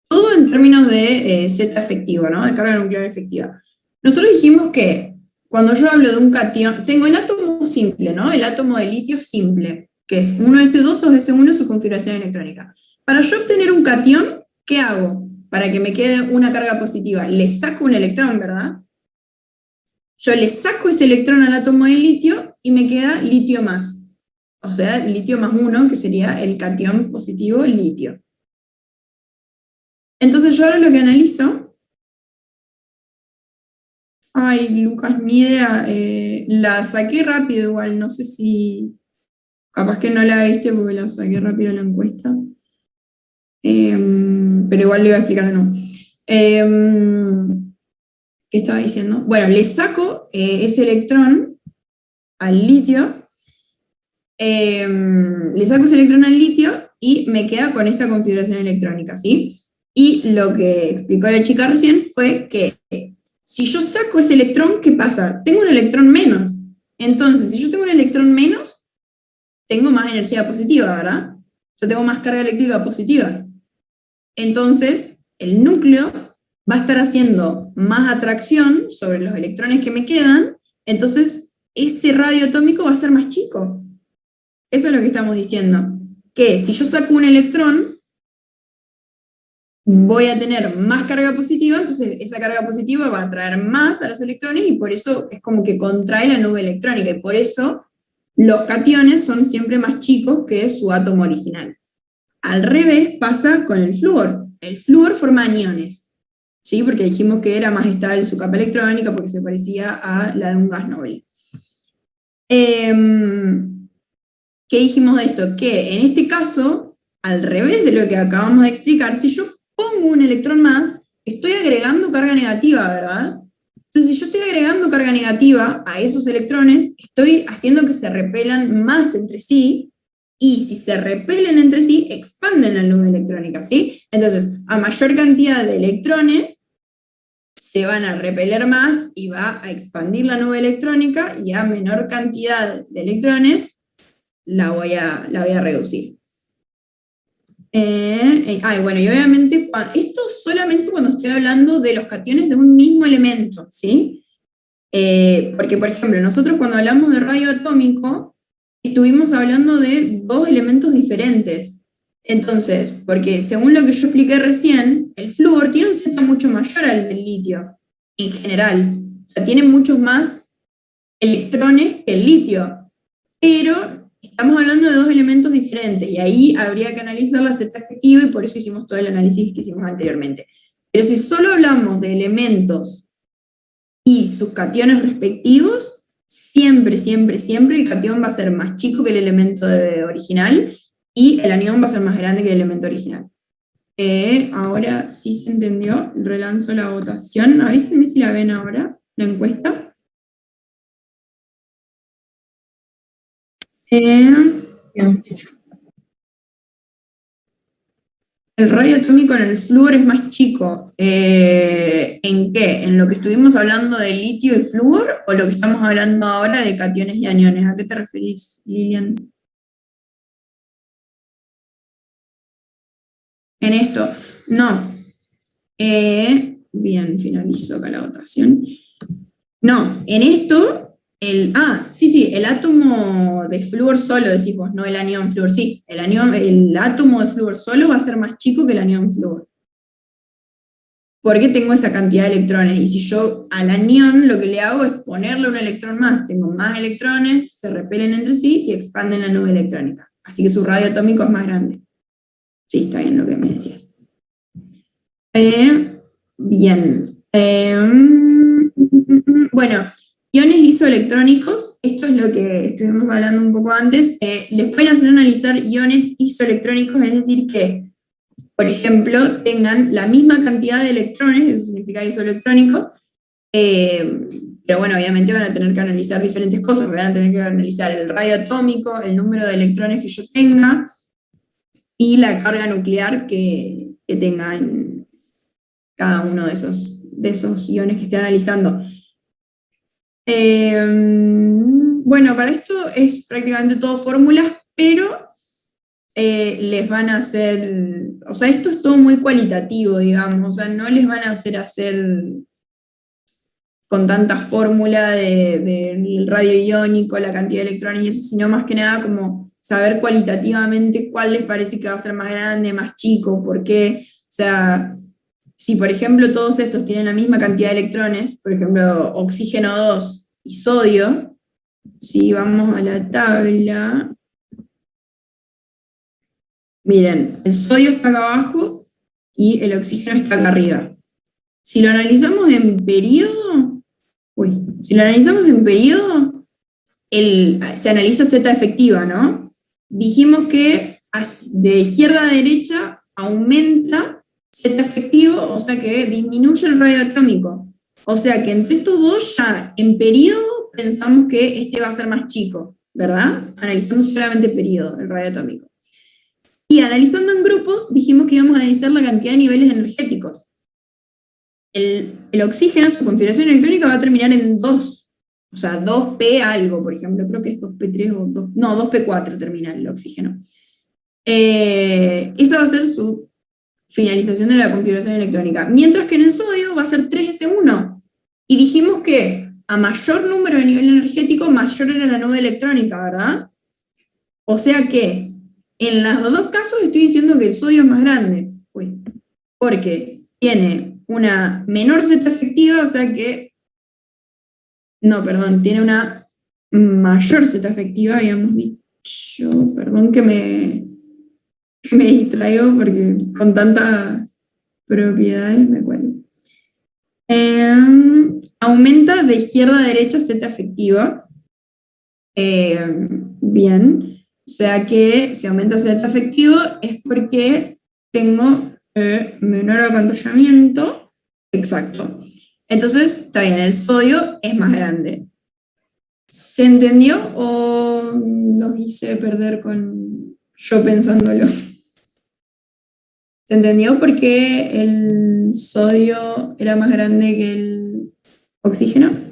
todo en términos de Z efectivo, ¿no? De carga nuclear efectiva. Nosotros dijimos que cuando yo hablo de un catión, tengo el átomo simple, ¿no? El átomo de litio simple, que es 1s2, 2s1 su configuración electrónica. Para yo obtener un catión, ¿qué hago? Para que me quede una carga positiva, le saco un electrón, ¿verdad? Yo le saco ese electrón al átomo de litio y me queda litio más. O sea, litio más 1, que sería el catión positivo litio. Entonces yo ahora lo que analizo... Ay, Lucas, ni idea. La saqué rápido igual, no sé si... Capaz que no la viste porque la saqué rápido en la encuesta. Pero igual le voy a explicar de nuevo. ¿Qué estaba diciendo? Bueno, le saco ese electrón al litio. Le saco ese electrón al litio y me queda con esta configuración electrónica, ¿sí? Y lo que explicó la chica recién fue que si yo saco ese electrón, ¿qué pasa? Tengo un electrón menos. Entonces, si yo tengo un electrón menos, tengo más energía positiva, ¿verdad? Yo tengo más carga eléctrica positiva. Entonces, el núcleo va a estar haciendo más atracción sobre los electrones que me quedan, entonces ese radio atómico va a ser más chico. Eso es lo que estamos diciendo. Que si yo saco un electrón, voy a tener más carga positiva, entonces esa carga positiva va a atraer más a los electrones y por eso es como que contrae la nube electrónica y por eso los cationes son siempre más chicos que su átomo original. Al revés pasa con el flúor. El flúor forma aniones, ¿sí? Porque dijimos que era más estable su capa electrónica porque se parecía a la de un gas noble. ¿Qué dijimos de esto? Que en este caso, al revés de lo que acabamos de explicar, si yo pongo un electrón más, estoy agregando carga negativa, ¿verdad? Entonces, si yo estoy agregando carga negativa a esos electrones, estoy haciendo que se repelan más entre sí, y si se repelen entre sí, expanden la nube electrónica, ¿sí? Entonces, a mayor cantidad de electrones, se van a repeler más y va a expandir la nube electrónica, y a menor cantidad de electrones, la voy a reducir. Bueno, y obviamente, esto solamente cuando estoy hablando de los cationes de un mismo elemento, ¿sí? Porque, por ejemplo, nosotros cuando hablamos de radio atómico, estuvimos hablando de dos elementos diferentes. Entonces, porque según lo que yo expliqué recién, el flúor tiene un Z mucho mayor al del litio, en general. O sea, tiene muchos más electrones que el litio. Pero estamos hablando de dos elementos diferentes, y ahí habría que analizar la Z efectiva, y por eso hicimos todo el análisis que hicimos anteriormente. Pero si solo hablamos de elementos y sus cationes respectivos, siempre, siempre, siempre el cation va a ser más chico que el elemento original, y el anión va a ser más grande que el elemento original. Ahora sí se entendió, relanzo la votación. Avísenme si la ven ahora, la encuesta. El radio atómico en el flúor es más chico. ¿En qué? ¿En lo que estuvimos hablando de litio y flúor, o lo que estamos hablando ahora de cationes y aniones? ¿A qué te referís, Lilian? En esto. No. Bien, finalizo acá la votación. No, en esto, el átomo de flúor solo, decís vos, no el anión flúor, sí, el átomo de flúor solo va a ser más chico que el anión flúor. Porque tengo esa cantidad de electrones, y si yo al anión lo que le hago es ponerle un electrón más, tengo más electrones, se repelen entre sí y expanden la nube electrónica. Así que su radio atómico es más grande. Sí, está bien lo que me decías. Bien. Bueno, iones isoelectrónicos, esto es lo que estuvimos hablando un poco antes. Les pueden hacer analizar iones isoelectrónicos, es decir que, por ejemplo, tengan la misma cantidad de electrones, eso significa isoelectrónicos, pero bueno, obviamente van a tener que analizar diferentes cosas, van a tener que analizar el radio atómico, el número de electrones que yo tenga, y la carga nuclear que tenga en cada uno de esos iones que esté analizando. Bueno, para esto es prácticamente todo fórmulas, pero les van a hacer, o sea, esto es todo muy cualitativo, digamos, o sea, no les van a hacer con tanta fórmula del radio iónico, la cantidad de electrones y eso, sino más que nada como saber cualitativamente cuál les parece que va a ser más grande, más chico, por qué. O sea, si por ejemplo todos estos tienen la misma cantidad de electrones, por ejemplo oxígeno 2 y sodio, si vamos a la tabla, miren, el sodio está acá abajo y el oxígeno está acá arriba. Si lo analizamos en periodo, se analiza Z efectiva, ¿no? Dijimos que de izquierda a derecha aumenta Z efectivo, o sea que disminuye el radio atómico. O sea que entre estos dos ya en periodo pensamos que este va a ser más chico, ¿verdad? Analizando solamente periodo, el radio atómico. Y analizando en grupos, dijimos que íbamos a analizar la cantidad de niveles energéticos. El oxígeno, su configuración electrónica va a terminar en 2, o sea, 2P algo, por ejemplo, creo que es 2P3 o 2, no, 2P4 termina el oxígeno. Esa va a ser su finalización de la configuración electrónica. Mientras que en el sodio va a ser 3S1. Y dijimos que a mayor número de nivel energético, mayor era la nube electrónica, ¿verdad? O sea que en los dos casos estoy diciendo que el sodio es más grande. Uy, porque tiene una menor Z efectiva, o sea que... No, perdón, tiene una mayor Z efectiva, habíamos dicho, perdón que me distraigo porque con tantas propiedades me cuelgo. Aumenta de izquierda a derecha Z efectiva. Bien, o sea que si aumenta Z efectivo es porque tengo menor apantallamiento. Exacto. Entonces, está bien, el sodio es más grande. ¿Se entendió o los hice perder con yo pensándolo? ¿Se entendió por qué el sodio era más grande que el oxígeno?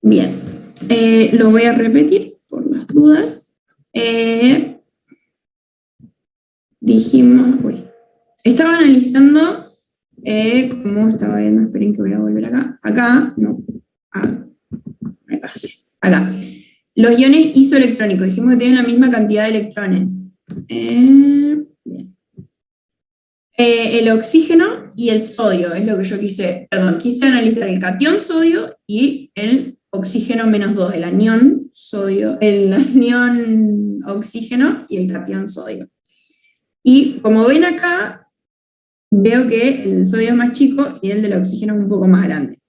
Bien, lo voy a repetir por las dudas. Dijimos, estaba analizando, ¿cómo estaba viendo? Esperen que voy a volver acá. Acá, no, me pasé. Acá. Los iones isoelectrónicos, dijimos que tienen la misma cantidad de electrones. Bien. El oxígeno y el sodio, es lo que yo quise analizar el catión sodio y el oxígeno -2, el anión sodio, el anión oxígeno y el catión sodio. Y como ven acá, veo que el sodio es más chico y el del oxígeno es un poco más grande.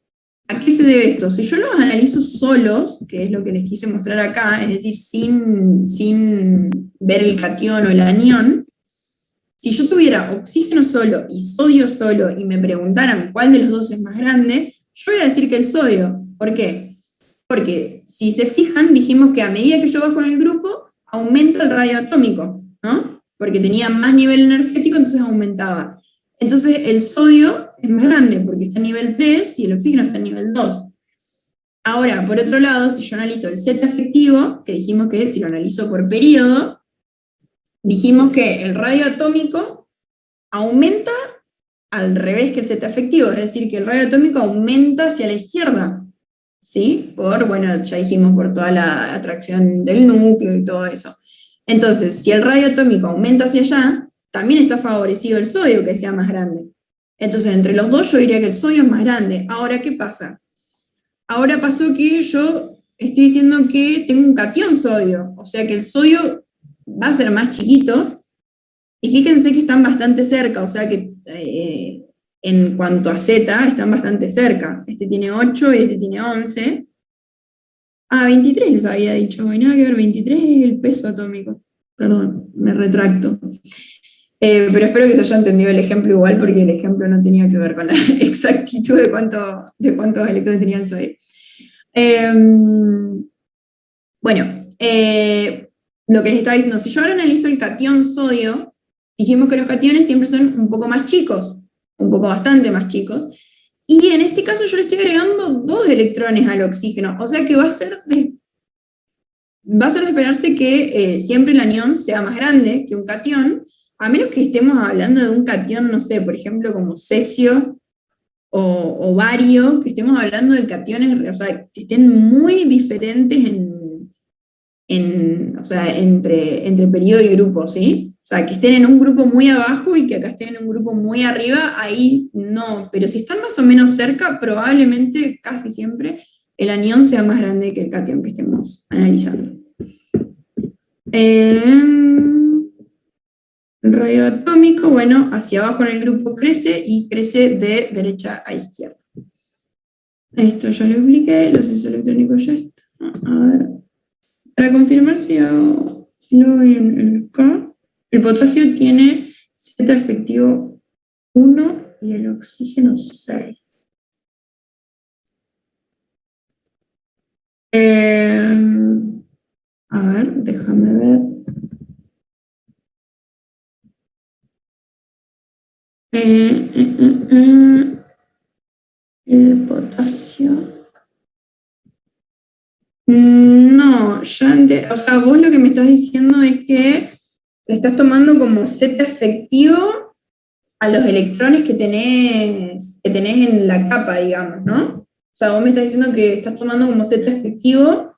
¿A qué se debe esto? Si yo los analizo solos, que es lo que les quise mostrar acá, es decir, sin ver el catión o el anión, si yo tuviera oxígeno solo y sodio solo y me preguntaran cuál de los dos es más grande, yo voy a decir que el sodio. ¿Por qué? Porque si se fijan, dijimos que a medida que yo bajo en el grupo, aumenta el radio atómico, ¿no? Porque tenía más nivel energético, entonces aumentaba. Entonces el sodio es más grande porque está en nivel 3 y el oxígeno está en nivel 2. Ahora, por otro lado, si yo analizo el Z efectivo, que dijimos que si lo analizo por periodo, dijimos que el radio atómico aumenta al revés que el Z efectivo, es decir, que el radio atómico aumenta hacia la izquierda, ¿sí? Ya dijimos, por toda la atracción del núcleo y todo eso. Entonces, si el radio atómico aumenta hacia allá, también está favorecido el sodio, que sea más grande. Entonces, entre los dos yo diría que el sodio es más grande. Ahora, ¿qué pasa? Ahora pasó que yo estoy diciendo que tengo un catión sodio, o sea que el sodio va a ser más chiquito, y fíjense que están bastante cerca, o sea que en cuanto a Z están bastante cerca. Este tiene 8 y este tiene 11. 23 les había dicho, y nada que ver, 23 es el peso atómico. Perdón, me retracto. Pero espero que se haya entendido el ejemplo igual, porque el ejemplo no tenía que ver con la exactitud de cuántos electrones tenía el sodio. Lo que les estaba diciendo, si yo ahora analizo el catión sodio, dijimos que los cationes siempre son un poco más chicos, un poco bastante más chicos, y en este caso yo le estoy agregando 2 electrones al oxígeno, o sea que va a ser de esperarse que siempre el anión sea más grande que un catión, a menos que estemos hablando de un catión, no sé, por ejemplo, como cesio o bario, que estemos hablando de cationes, o sea, que estén muy diferentes entre periodo y grupo, ¿sí? O sea, que estén en un grupo muy abajo y que acá estén en un grupo muy arriba, ahí no. Pero si están más o menos cerca, probablemente, casi siempre, el anión sea más grande que el catión que estemos analizando. Radioatómico, bueno, hacia abajo en el grupo crece y crece de derecha a izquierda. Esto ya lo expliqué, los isoelectrónicos ya está. A ver, para confirmar si lo voy en el K, el potasio tiene Z efectivo 1 y el oxígeno 6. A ver, déjame ver. El potasio. No, o sea, vos lo que me estás diciendo es que le estás tomando como Z efectivo a los electrones que tenés en la capa, digamos, ¿no? O sea, vos me estás diciendo que estás tomando como Z efectivo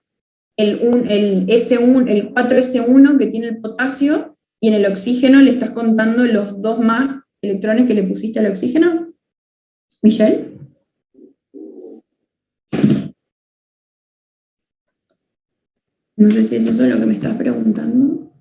el S1, el 4S1 que tiene el potasio, y en el oxígeno le estás contando los 2 más electrones que le pusiste al oxígeno. ¿Michelle? No sé si es eso lo que me estás preguntando.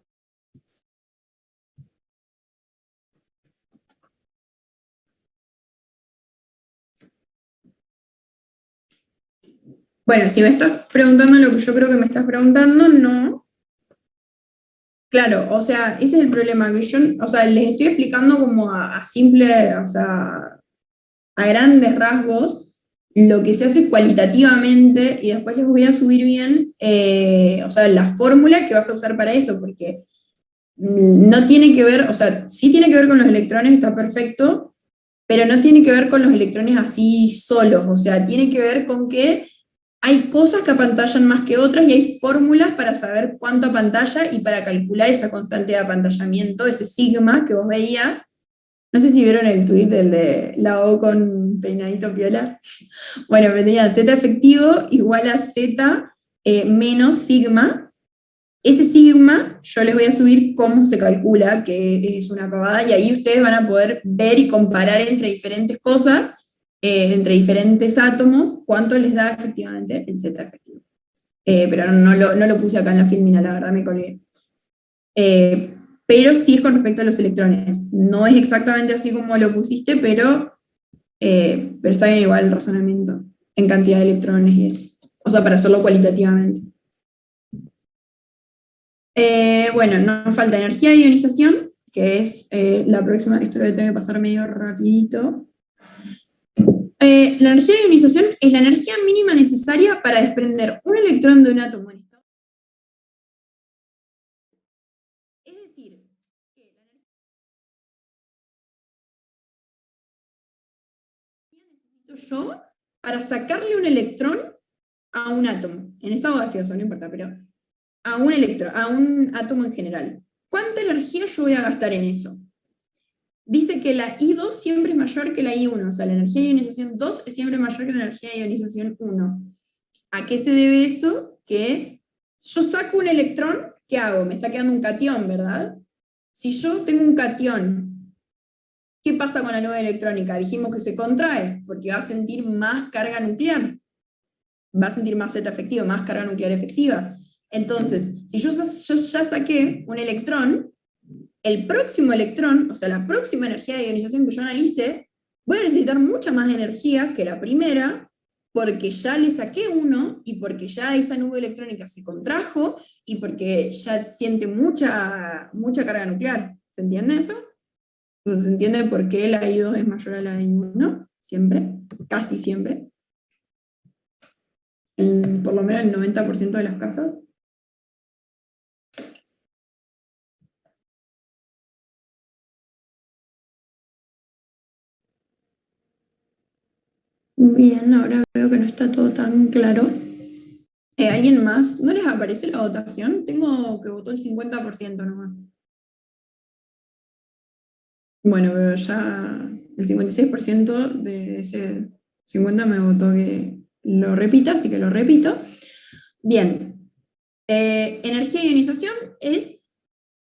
Bueno, si me estás preguntando lo que yo creo que me estás preguntando, no. Claro, o sea, ese es el problema, que yo, o sea, les estoy explicando como a simple, o sea, a grandes rasgos, lo que se hace cualitativamente, y después les voy a subir bien, o sea, la fórmula que vas a usar para eso, porque no tiene que ver, o sea, sí tiene que ver con los electrones, está perfecto, pero no tiene que ver con los electrones así solos, o sea, tiene que ver con que hay cosas que apantallan más que otras y hay fórmulas para saber cuánto apantalla y para calcular esa constante de apantallamiento, ese sigma que vos veías. No sé si vieron el tweet del de la O con peinadito piola. Bueno, me tenía Z efectivo igual a Z menos sigma. Ese sigma yo les voy a subir cómo se calcula, que es una pavada, y ahí ustedes van a poder ver y comparar entre diferentes cosas, entre diferentes átomos, cuánto les da efectivamente el Z efectivo. Pero no lo puse acá en la filmina, la verdad me colgué. Pero sí es con respecto a los electrones. No es exactamente así como lo pusiste, pero está bien igual el razonamiento en cantidad de electrones y eso. O sea, para hacerlo cualitativamente. Bueno, nos falta energía de ionización, que es la próxima, esto lo tengo que pasar medio rapidito. La energía de ionización es la energía mínima necesaria para desprender un electrón de un átomo en estado. Es decir, que la energía necesito yo para sacarle un electrón a un átomo, en estado gaseoso, no importa, pero a un átomo en general. ¿Cuánta energía yo voy a gastar en eso? Dice que la I2 siempre es mayor que la I1, o sea, la energía de ionización 2 es siempre mayor que la energía de ionización 1. ¿A qué se debe eso? Que yo saco un electrón, ¿qué hago? Me está quedando un catión, ¿verdad? Si yo tengo un catión, ¿qué pasa con la nube electrónica? Dijimos que se contrae, porque va a sentir más carga nuclear. Va a sentir más Z efectiva, más carga nuclear efectiva. Entonces, si yo ya saqué un electrón, el próximo electrón, o sea, la próxima energía de ionización que yo analice, voy a necesitar mucha más energía que la primera, porque ya le saqué uno, y porque ya esa nube electrónica se contrajo, y porque ya siente mucha carga nuclear. ¿Se entiende eso? Entonces, ¿se entiende por qué la I2 es mayor a la I1? Siempre, casi siempre. Por lo menos el 90% de los casos. Bien, ahora veo que no está todo tan claro. ¿Alguien más? ¿No les aparece la votación? Tengo que votó el 50% nomás. Bueno, pero ya el 56% de ese 50 me votó que lo repita, así que lo repito. Bien. Energía de ionización es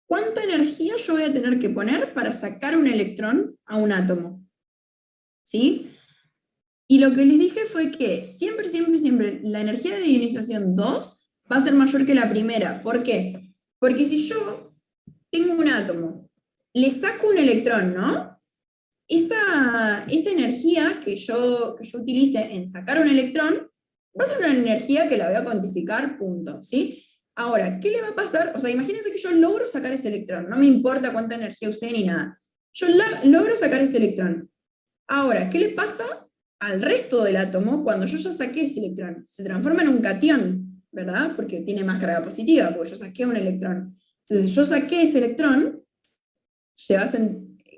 ¿cuánta energía yo voy a tener que poner para sacar un electrón a un átomo? ¿Sí? Y lo que les dije fue que siempre, siempre, siempre la energía de ionización 2 va a ser mayor que la primera. ¿Por qué? Porque si yo tengo un átomo, le saco un electrón, ¿no? Esa energía que yo utilice en sacar un electrón va a ser una energía que la voy a cuantificar, punto, ¿sí? Ahora, ¿qué le va a pasar? O sea, imagínense que yo logro sacar ese electrón, no me importa cuánta energía usé ni nada. Yo logro sacar ese electrón. Ahora, ¿qué le pasa al resto del átomo cuando yo ya saqué ese electrón? Se transforma en un catión, ¿verdad? Porque tiene más carga positiva, porque yo saqué un electrón. Entonces, yo saqué ese electrón,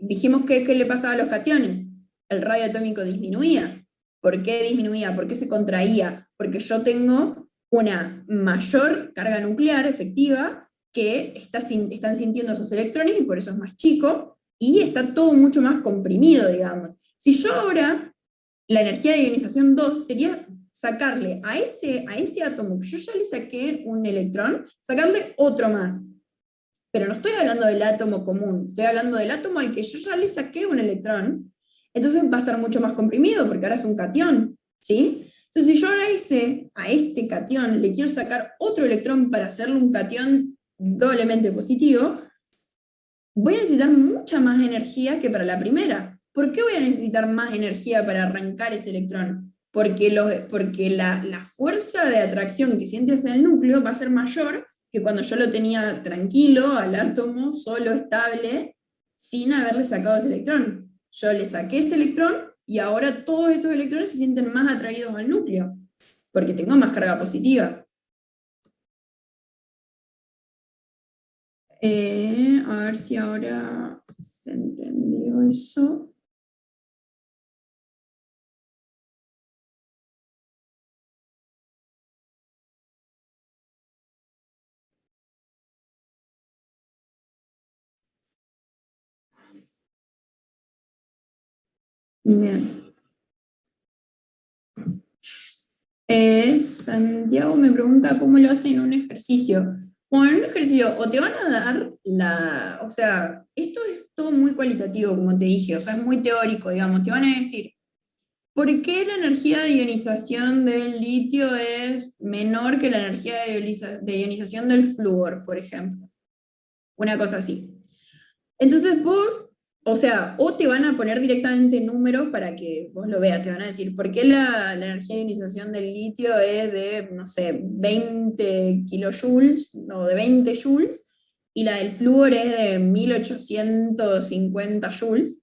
dijimos que ¿qué le pasaba a los cationes? El radio atómico disminuía. ¿Por qué disminuía? ¿Por qué se contraía? Porque yo tengo una mayor carga nuclear efectiva que están sintiendo esos electrones y por eso es más chico y está todo mucho más comprimido, digamos. Si yo ahora, la energía de ionización 2 sería sacarle a ese átomo que yo ya le saqué un electrón, sacarle otro más. Pero no estoy hablando del átomo común, estoy hablando del átomo al que yo ya le saqué un electrón, entonces va a estar mucho más comprimido porque ahora es un catión, ¿sí? Entonces si yo ahora a este catión le quiero sacar otro electrón para hacerle un catión doblemente positivo, voy a necesitar mucha más energía que para la primera. ¿Por qué voy a necesitar más energía para arrancar ese electrón? Porque la fuerza de atracción que sientes en el núcleo va a ser mayor que cuando yo lo tenía tranquilo al átomo, solo, estable, sin haberle sacado ese electrón. Yo le saqué ese electrón y ahora todos estos electrones se sienten más atraídos al núcleo, porque tengo más carga positiva. A ver si ahora se entendió eso. Bien. Santiago me pregunta cómo lo hacen en un ejercicio. Bueno, en un ejercicio o te van a dar o sea, esto es todo muy cualitativo, como te dije, o sea, es muy teórico, digamos, te van a decir, ¿por qué la energía de ionización del litio es menor que la energía de ionización del flúor, por ejemplo? Una cosa así. Entonces vos, o sea, o te van a poner directamente números para que vos lo veas, te van a decir, ¿por qué la energía de ionización del litio es de, no sé, 20 kilojoules, o de 20 joules, y la del flúor es de 1850 joules?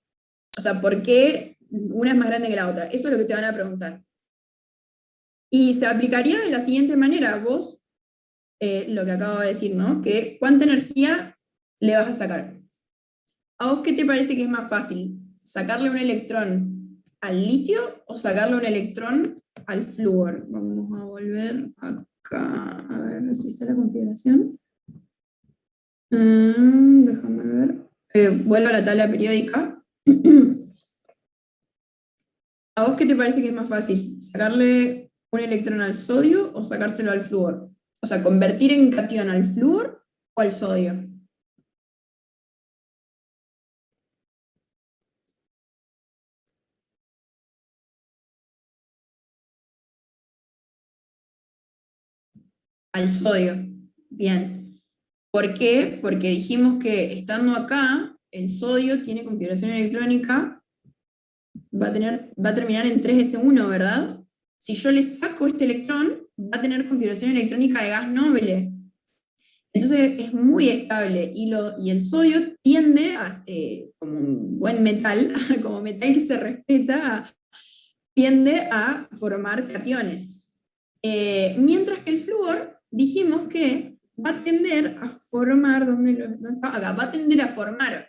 O sea, ¿por qué una es más grande que la otra? Eso es lo que te van a preguntar. Y se aplicaría de la siguiente manera, vos, lo que acabo de decir, ¿no? Que ¿cuánta energía le vas a sacar? ¿A vos qué te parece que es más fácil? ¿Sacarle un electrón al litio o sacarle un electrón al flúor? Vamos a volver acá, a ver si está la configuración. Déjame ver. Vuelvo a la tabla periódica. ¿A vos qué te parece que es más fácil? ¿Sacarle un electrón al sodio o sacárselo al flúor? O sea, convertir en catión al flúor o al sodio. Al sodio. Bien. ¿Por qué? Porque dijimos que estando acá, el sodio tiene configuración electrónica, va a terminar en 3s1, ¿verdad? Si yo le saco este electrón, va a tener configuración electrónica de gas noble. Entonces es muy estable y el sodio tiende como un buen metal, como metal que se respeta, tiende a formar cationes. Mientras que el flúor, dijimos que va a tender a formar, ¿dónde está? Acá, va a tender a formar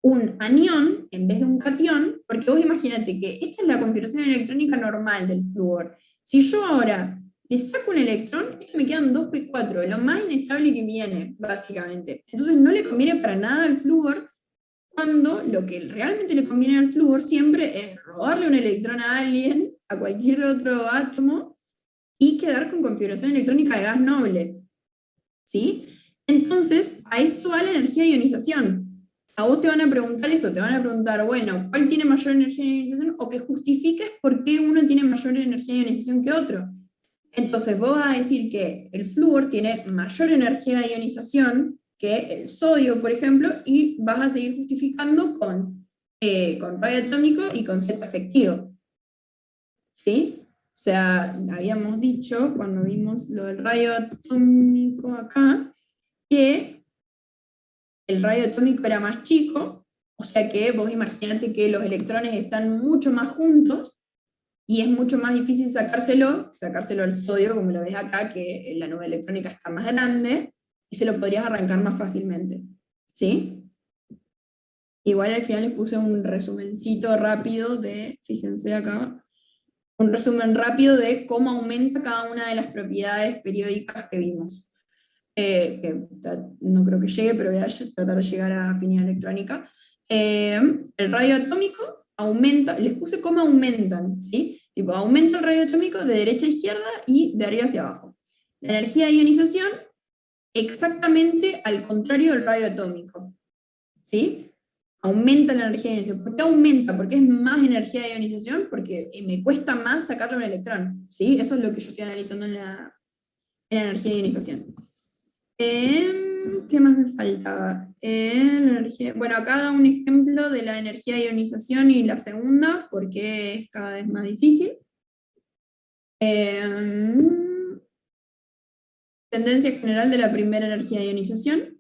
un anión en vez de un catión, porque vos imagínate que esta es la configuración electrónica normal del flúor. Si yo ahora le saco un electrón, esto me quedan 2p4, lo más inestable que viene, básicamente. Entonces no le conviene para nada al flúor, cuando lo que realmente le conviene al flúor siempre es robarle un electrón a alguien, a cualquier otro átomo, y quedar con configuración electrónica de gas noble. ¿Sí? Entonces, a eso va la energía de ionización. A vos te van a preguntar eso, te van a preguntar, bueno, ¿cuál tiene mayor energía de ionización? O que justifiques por qué uno tiene mayor energía de ionización que otro. Entonces, vos vas a decir que el flúor tiene mayor energía de ionización que el sodio, por ejemplo, y vas a seguir justificando con radio atómico y con Z efectivo. ¿Sí? O sea, habíamos dicho, cuando vimos lo del rayo atómico acá, que el radio atómico era más chico, o sea que vos imaginate que los electrones están mucho más juntos, y es mucho más difícil sacárselo al sodio, como lo ves acá, que la nube electrónica está más grande, y se lo podrías arrancar más fácilmente. ¿Sí? Igual al final les puse un resumencito rápido fíjense acá, un resumen rápido de cómo aumenta cada una de las propiedades periódicas que vimos. Que no creo que llegue, pero voy a tratar de llegar a afinidad electrónica. El radio atómico aumenta, les puse cómo aumentan, ¿sí? Tipo, aumenta el radio atómico de derecha a izquierda y de arriba hacia abajo. La energía de ionización, exactamente al contrario del radio atómico, ¿sí? Aumenta la energía de ionización. ¿Por qué aumenta? Porque es más energía de ionización, porque me cuesta más sacarle un electrón, ¿sí? Eso es lo que yo estoy analizando en la energía de ionización. ¿Qué más me faltaba? Bueno, acá da un ejemplo de la energía de ionización y la segunda, porque es cada vez más difícil. Tendencia general de la primera energía de ionización.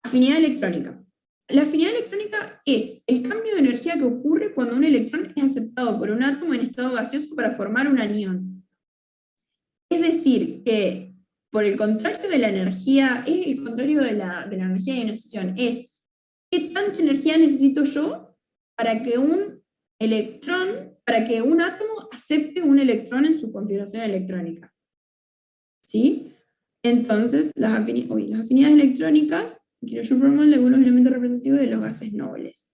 Afinidad electrónica. La afinidad electrónica es el cambio de energía que ocurre cuando un electrón es aceptado por un átomo en estado gaseoso para formar un anión. Es decir, que por el contrario de la energía, es el contrario de la energía de ionización, es ¿qué tanta energía necesito yo para que un átomo acepte un electrón en su configuración electrónica? ¿Sí? Entonces, las afinidades electrónicas, quiero yo promover de algunos elementos representativos de los gases nobles.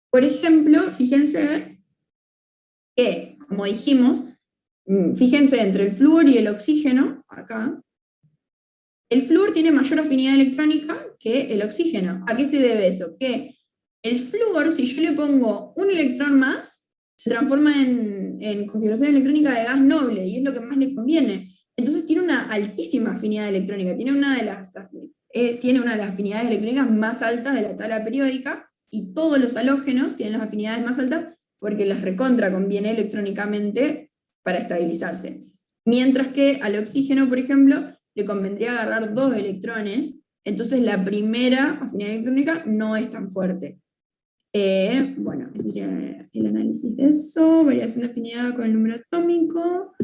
Por ejemplo, fíjense que, como dijimos, fíjense entre el flúor y el oxígeno, acá, el flúor tiene mayor afinidad electrónica que el oxígeno. ¿A qué se debe eso? Que el flúor, si yo le pongo un electrón más, se transforma en configuración electrónica de gas noble, y es lo que más le conviene. Entonces tiene una altísima afinidad electrónica, tiene una de las afinidades electrónicas más altas de la tabla periódica, y todos los halógenos tienen las afinidades más altas porque las recontra conviene electrónicamente para estabilizarse. Mientras que al oxígeno, por ejemplo, le convendría agarrar 2 electrones, entonces la primera afinidad electrónica no es tan fuerte. Bueno, ese sería el análisis de eso, variación de afinidad con el número atómico,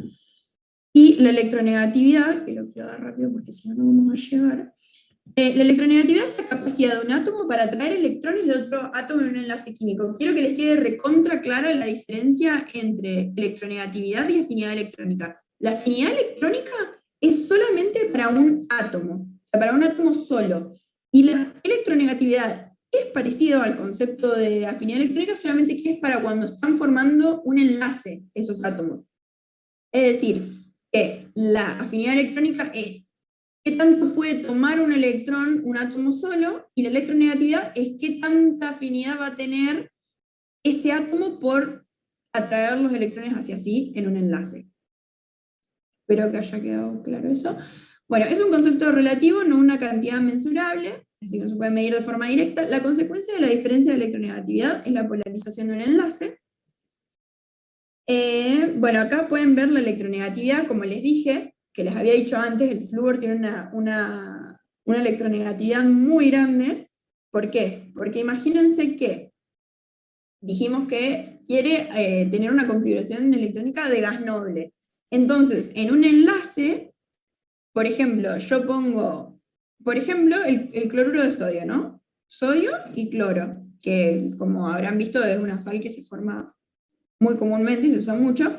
y la electronegatividad, que lo quiero dar rápido porque si no, no vamos a llegar. La electronegatividad es la capacidad de un átomo para atraer electrones de otro átomo en un enlace químico. Quiero que les quede recontra clara la diferencia entre electronegatividad y afinidad electrónica. La afinidad electrónica es solamente para un átomo, o sea, para un átomo solo. Y la electronegatividad es parecido al concepto de afinidad electrónica, solamente que es para cuando están formando un enlace esos átomos. Es decir, que la afinidad electrónica es qué tanto puede tomar un electrón un átomo solo, y la electronegatividad es qué tanta afinidad va a tener ese átomo por atraer los electrones hacia sí en un enlace. Espero que haya quedado claro eso. Bueno, es un concepto relativo, no una cantidad mensurable, así que no se puede medir de forma directa. La consecuencia de la diferencia de electronegatividad es la polarización de un enlace. Bueno, acá pueden ver la electronegatividad, como les dije, que les había dicho antes, el flúor tiene una electronegatividad muy grande. ¿Por qué? Porque imagínense que dijimos que quiere tener una configuración electrónica de gas noble. Entonces, en un enlace, por ejemplo, yo pongo, por ejemplo, el cloruro de sodio, ¿no? Sodio y cloro, que como habrán visto es una sal que se forma muy comúnmente y se usa mucho.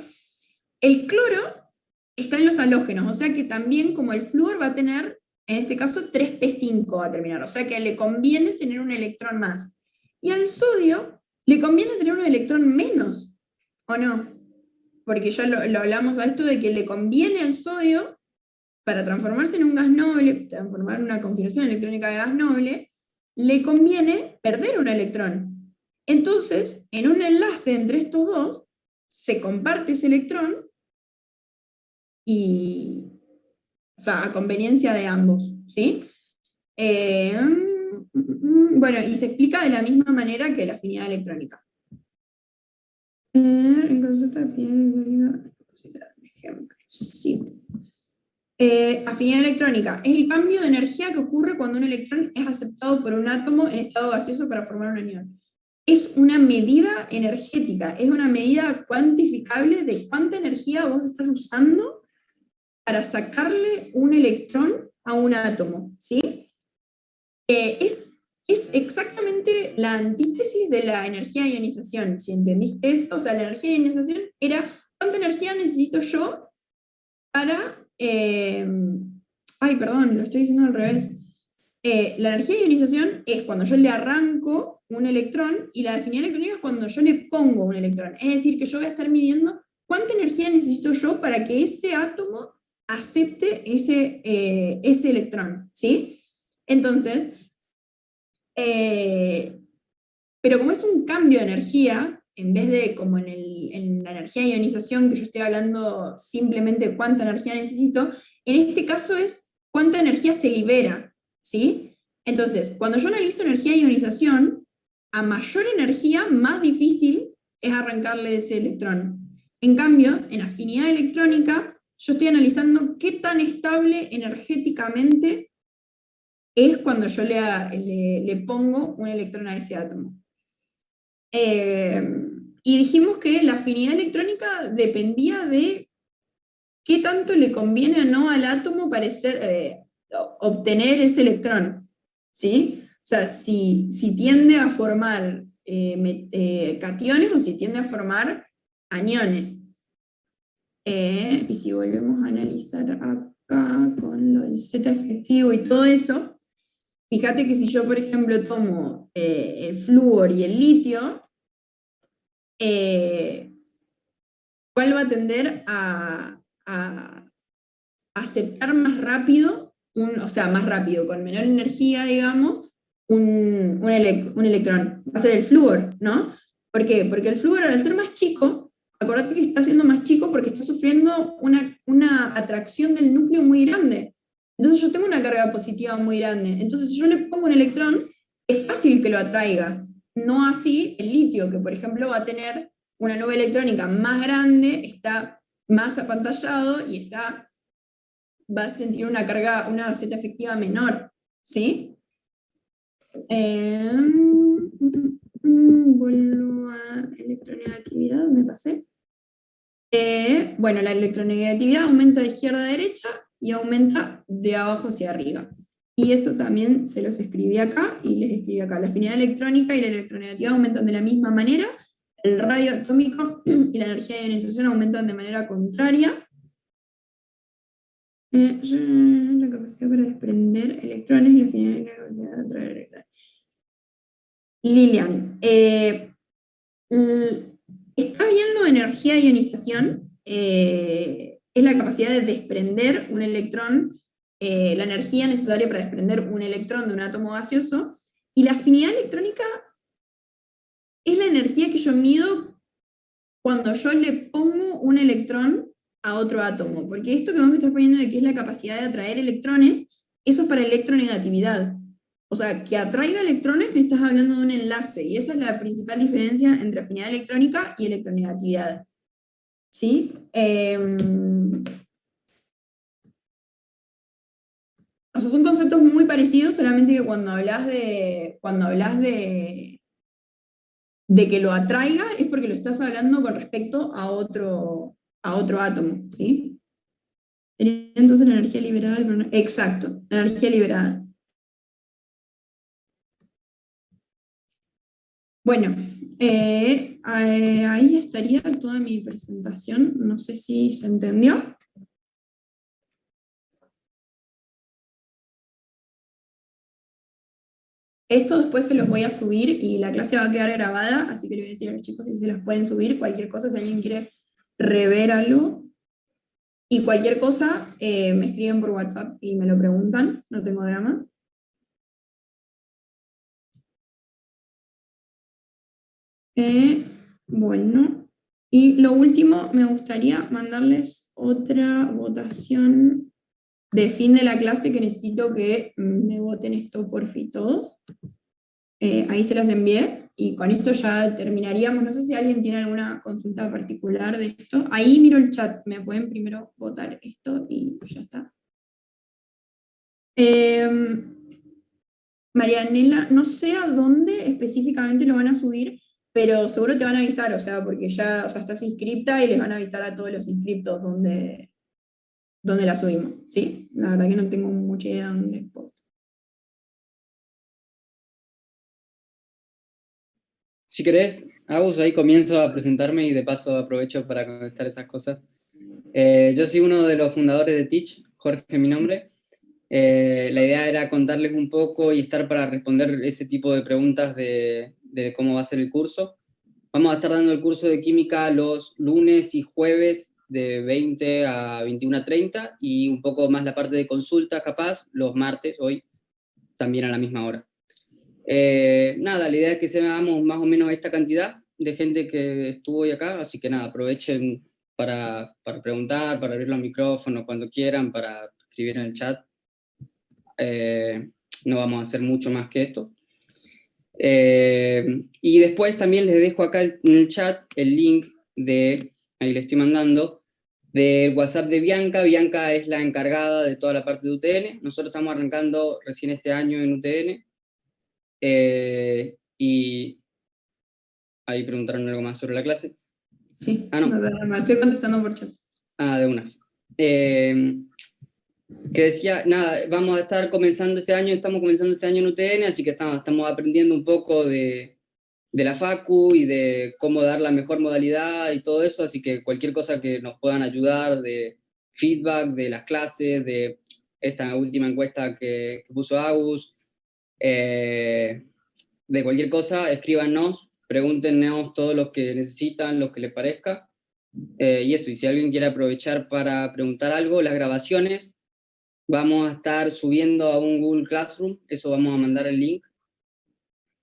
El cloro está en los halógenos, o sea que también como el flúor va a tener, en este caso, 3p5 va a terminar, o sea que le conviene tener un electrón más. Y al sodio le conviene tener un electrón menos, ¿o no? Porque ya lo hablamos a esto de que le conviene al sodio, para transformarse en un gas noble, transformar una configuración electrónica de gas noble, le conviene perder un electrón. Entonces, en un enlace entre estos dos, se comparte ese electrón y, o sea, a conveniencia de ambos, ¿sí? Bueno, y se explica de la misma manera que la afinidad electrónica. El concepto de afinidad electrónica, sí. Afinidad electrónica es el cambio de energía que ocurre cuando un electrón es aceptado por un átomo en estado gaseoso para formar un anión. Es una medida energética, es una medida cuantificable de cuánta energía vos estás usando para sacarle un electrón a un átomo, ¿sí? Es exactamente la antítesis de la energía de ionización, si entendiste eso. O sea, la energía de ionización era cuánta energía necesito yo para... ay, perdón, lo estoy diciendo al revés. La energía de ionización es cuando yo le arranco un electrón, y la afinidad electrónica es cuando yo le pongo un electrón. Es decir, que yo voy a estar midiendo cuánta energía necesito yo para que ese átomo acepte ese electrón, ¿sí? Entonces, pero como es un cambio de energía, en vez de como en la energía de ionización, que yo estoy hablando simplemente de cuánta energía necesito, en este caso es cuánta energía se libera, ¿sí? Entonces, cuando yo analizo energía de ionización, a mayor energía, más difícil es arrancarle ese electrón. En cambio, en afinidad electrónica, yo estoy analizando qué tan estable energéticamente es cuando yo le pongo un electrón a ese átomo. Y dijimos que la afinidad electrónica dependía de qué tanto le conviene o no al átomo obtener ese electrón, ¿sí? O sea, si tiende a formar cationes o si tiende a formar aniones. Y si volvemos a analizar acá con lo del Z efectivo y todo eso, fíjate que si yo, por ejemplo, tomo el flúor y el litio, ¿cuál va a tender a aceptar más rápido, o sea, más rápido, con menor energía, digamos, un electrón? Va a ser el flúor, ¿no? ¿Por qué? Porque el flúor, al ser más chico, acordate que está siendo más chico porque está sufriendo una atracción del núcleo muy grande. Entonces yo tengo una carga positiva muy grande. Entonces si yo le pongo un electrón, es fácil que lo atraiga. No así el litio, que por ejemplo va a tener una nube electrónica más grande, está más apantallado y va a sentir una carga, una Z efectiva menor, ¿sí? Vuelvo a electronegatividad, me pasé. Bueno, la electronegatividad aumenta de izquierda a derecha y aumenta de abajo hacia arriba. Y eso también se los escribí acá y les escribí acá. La afinidad electrónica y la electronegatividad aumentan de la misma manera, el radio atómico y la energía de ionización aumentan de manera contraria. La capacidad para desprender electrones y la afinidad y la capacidad de atraer electrones. Lilian, está bien lo de energía de ionización, es la capacidad de desprender un electrón, la energía necesaria para desprender un electrón de un átomo gaseoso, y la afinidad electrónica es la energía que yo mido cuando yo le pongo un electrón a otro átomo, porque esto que vos me estás poniendo de que es la capacidad de atraer electrones, eso es para electronegatividad. O sea, que atraiga electrones, me estás hablando de un enlace, y esa es la principal diferencia entre afinidad electrónica y electronegatividad. ¿Sí? O sea, son conceptos muy parecidos, solamente que cuando hablas de que lo atraiga es porque lo estás hablando con respecto a otro átomo, ¿sí? Sería entonces la energía liberada exacto, la energía liberada. Bueno, ahí estaría toda mi presentación. No sé si se entendió. Esto después se los voy a subir y la clase va a quedar grabada, así que le voy a decir a los chicos si se los pueden subir. Cualquier cosa, si alguien quiere rever algo, Y cualquier cosa, me escriben por WhatsApp y me lo preguntan, no tengo drama. Bueno, y lo último, me gustaría mandarles otra votación de fin de la clase que necesito que me voten esto por fin todos. Ahí se las envié y con esto ya terminaríamos. No sé si alguien tiene alguna consulta particular de esto. Ahí miro el chat, me pueden primero votar esto y ya está. Marianela, no sé a dónde específicamente lo van a subir, pero seguro te van a avisar, o sea, porque ya, o sea, estás inscripta y les van a avisar a todos los inscriptos dónde la subimos, ¿sí? La verdad que no tengo mucha idea de dónde post. Si querés, Agus, ahí comienzo a presentarme y de paso aprovecho para contestar esas cosas. Yo soy uno de los fundadores de Teach, Jorge es mi nombre. La idea era contarles un poco y estar para responder ese tipo de preguntas de cómo va a ser el curso. Vamos a estar dando el curso de química los lunes y jueves de 20 a 21:30 y un poco más la parte de consulta capaz los martes, hoy, también a la misma hora. Nada, la idea es que seamos más o menos esta cantidad de gente que estuvo hoy acá, así que nada, aprovechen para preguntar, para abrir los micrófonos cuando quieran, para escribir en el chat. No vamos a hacer mucho más que esto. Y después también les dejo acá en el chat el link ahí le estoy mandando, del WhatsApp de Bianca. Bianca es la encargada de toda la parte de UTN. Nosotros estamos arrancando recién este año en UTN. Y ahí preguntaron algo más sobre la clase. Sí, no. Me estoy contestando por chat. De una. Que decía, nada, vamos a estar comenzando este año, estamos comenzando este año en UTN, así que estamos aprendiendo un poco de la facu y de cómo dar la mejor modalidad y todo eso, así que cualquier cosa que nos puedan ayudar, de feedback de las clases, de esta última encuesta que puso Agus, de cualquier cosa, escríbanos, pregúntenos todo lo que necesitan, lo que les parezca, y eso, y si alguien quiere aprovechar para preguntar algo, las grabaciones vamos a estar subiendo a un Google Classroom, eso vamos a mandar el link,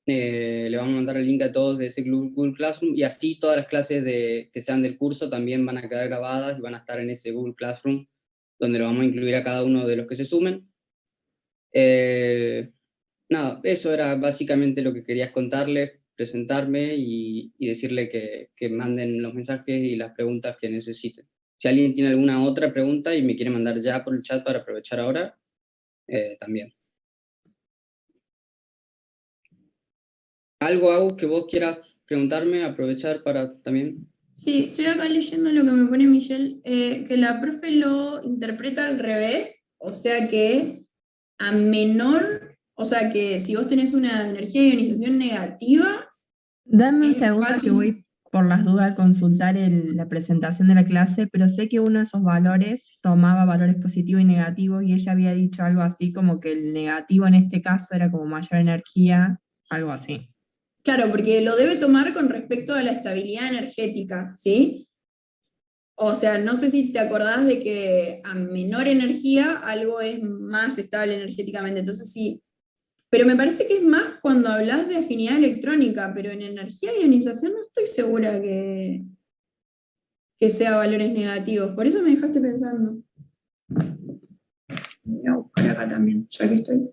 le vamos a mandar el link a todos de ese Google Classroom, y así todas las clases que sean del curso también van a quedar grabadas y van a estar en ese Google Classroom, donde lo vamos a incluir a cada uno de los que se sumen. Nada, eso era básicamente lo que querías contarles, presentarme y decirle que manden los mensajes y las preguntas que necesiten. Si alguien tiene alguna otra pregunta y me quiere mandar ya por el chat para aprovechar ahora, también. ¿Algo, Agus, que vos quieras preguntarme, aprovechar para también? Sí, estoy acá leyendo lo que me pone Michelle, que la profe lo interpreta al revés, o sea que a menor, o sea que si vos tenés una energía de ionización negativa... Dame un segundo que voy por las dudas a consultar la presentación de la clase, pero sé que uno de esos valores tomaba valores positivos y negativos y ella había dicho algo así como que el negativo en este caso era como mayor energía, algo así. Claro, porque lo debe tomar con respecto a la estabilidad energética, ¿sí? O sea, no sé si te acordás de que a menor energía algo es más estable energéticamente, entonces sí. Pero me parece que es más cuando hablas de afinidad electrónica, pero en energía y ionización no estoy segura que sea valores negativos. Por eso me dejaste pensando. Voy a buscar acá también, ya que estoy.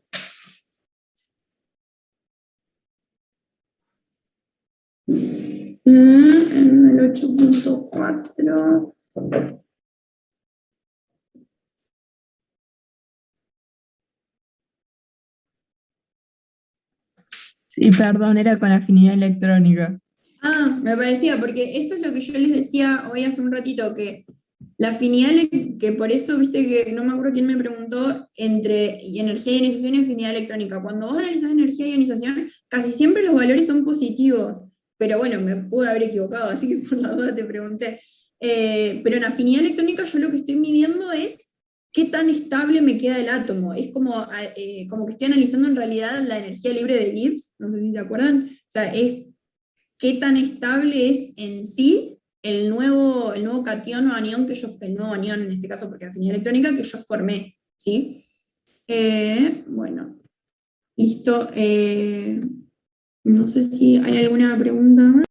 En el 8.4. Sí, perdón, era con afinidad electrónica. Ah, me parecía, porque eso es lo que yo les decía hoy hace un ratito, que la afinidad, que por eso, viste que no me acuerdo quién me preguntó, entre energía de ionización y afinidad electrónica. Cuando vos analizás energía de ionización, casi siempre los valores son positivos, pero bueno, me pude haber equivocado, así que por la duda te pregunté. Pero en afinidad electrónica yo lo que estoy midiendo es qué tan estable me queda el átomo. Es como que estoy analizando en realidad la energía libre de Gibbs, no sé si se acuerdan. O sea, es qué tan estable es en sí el nuevo catión o anión el nuevo anión en este caso, porque es afinidad electrónica, que yo formé, ¿sí? Bueno, listo. No sé si hay alguna pregunta más.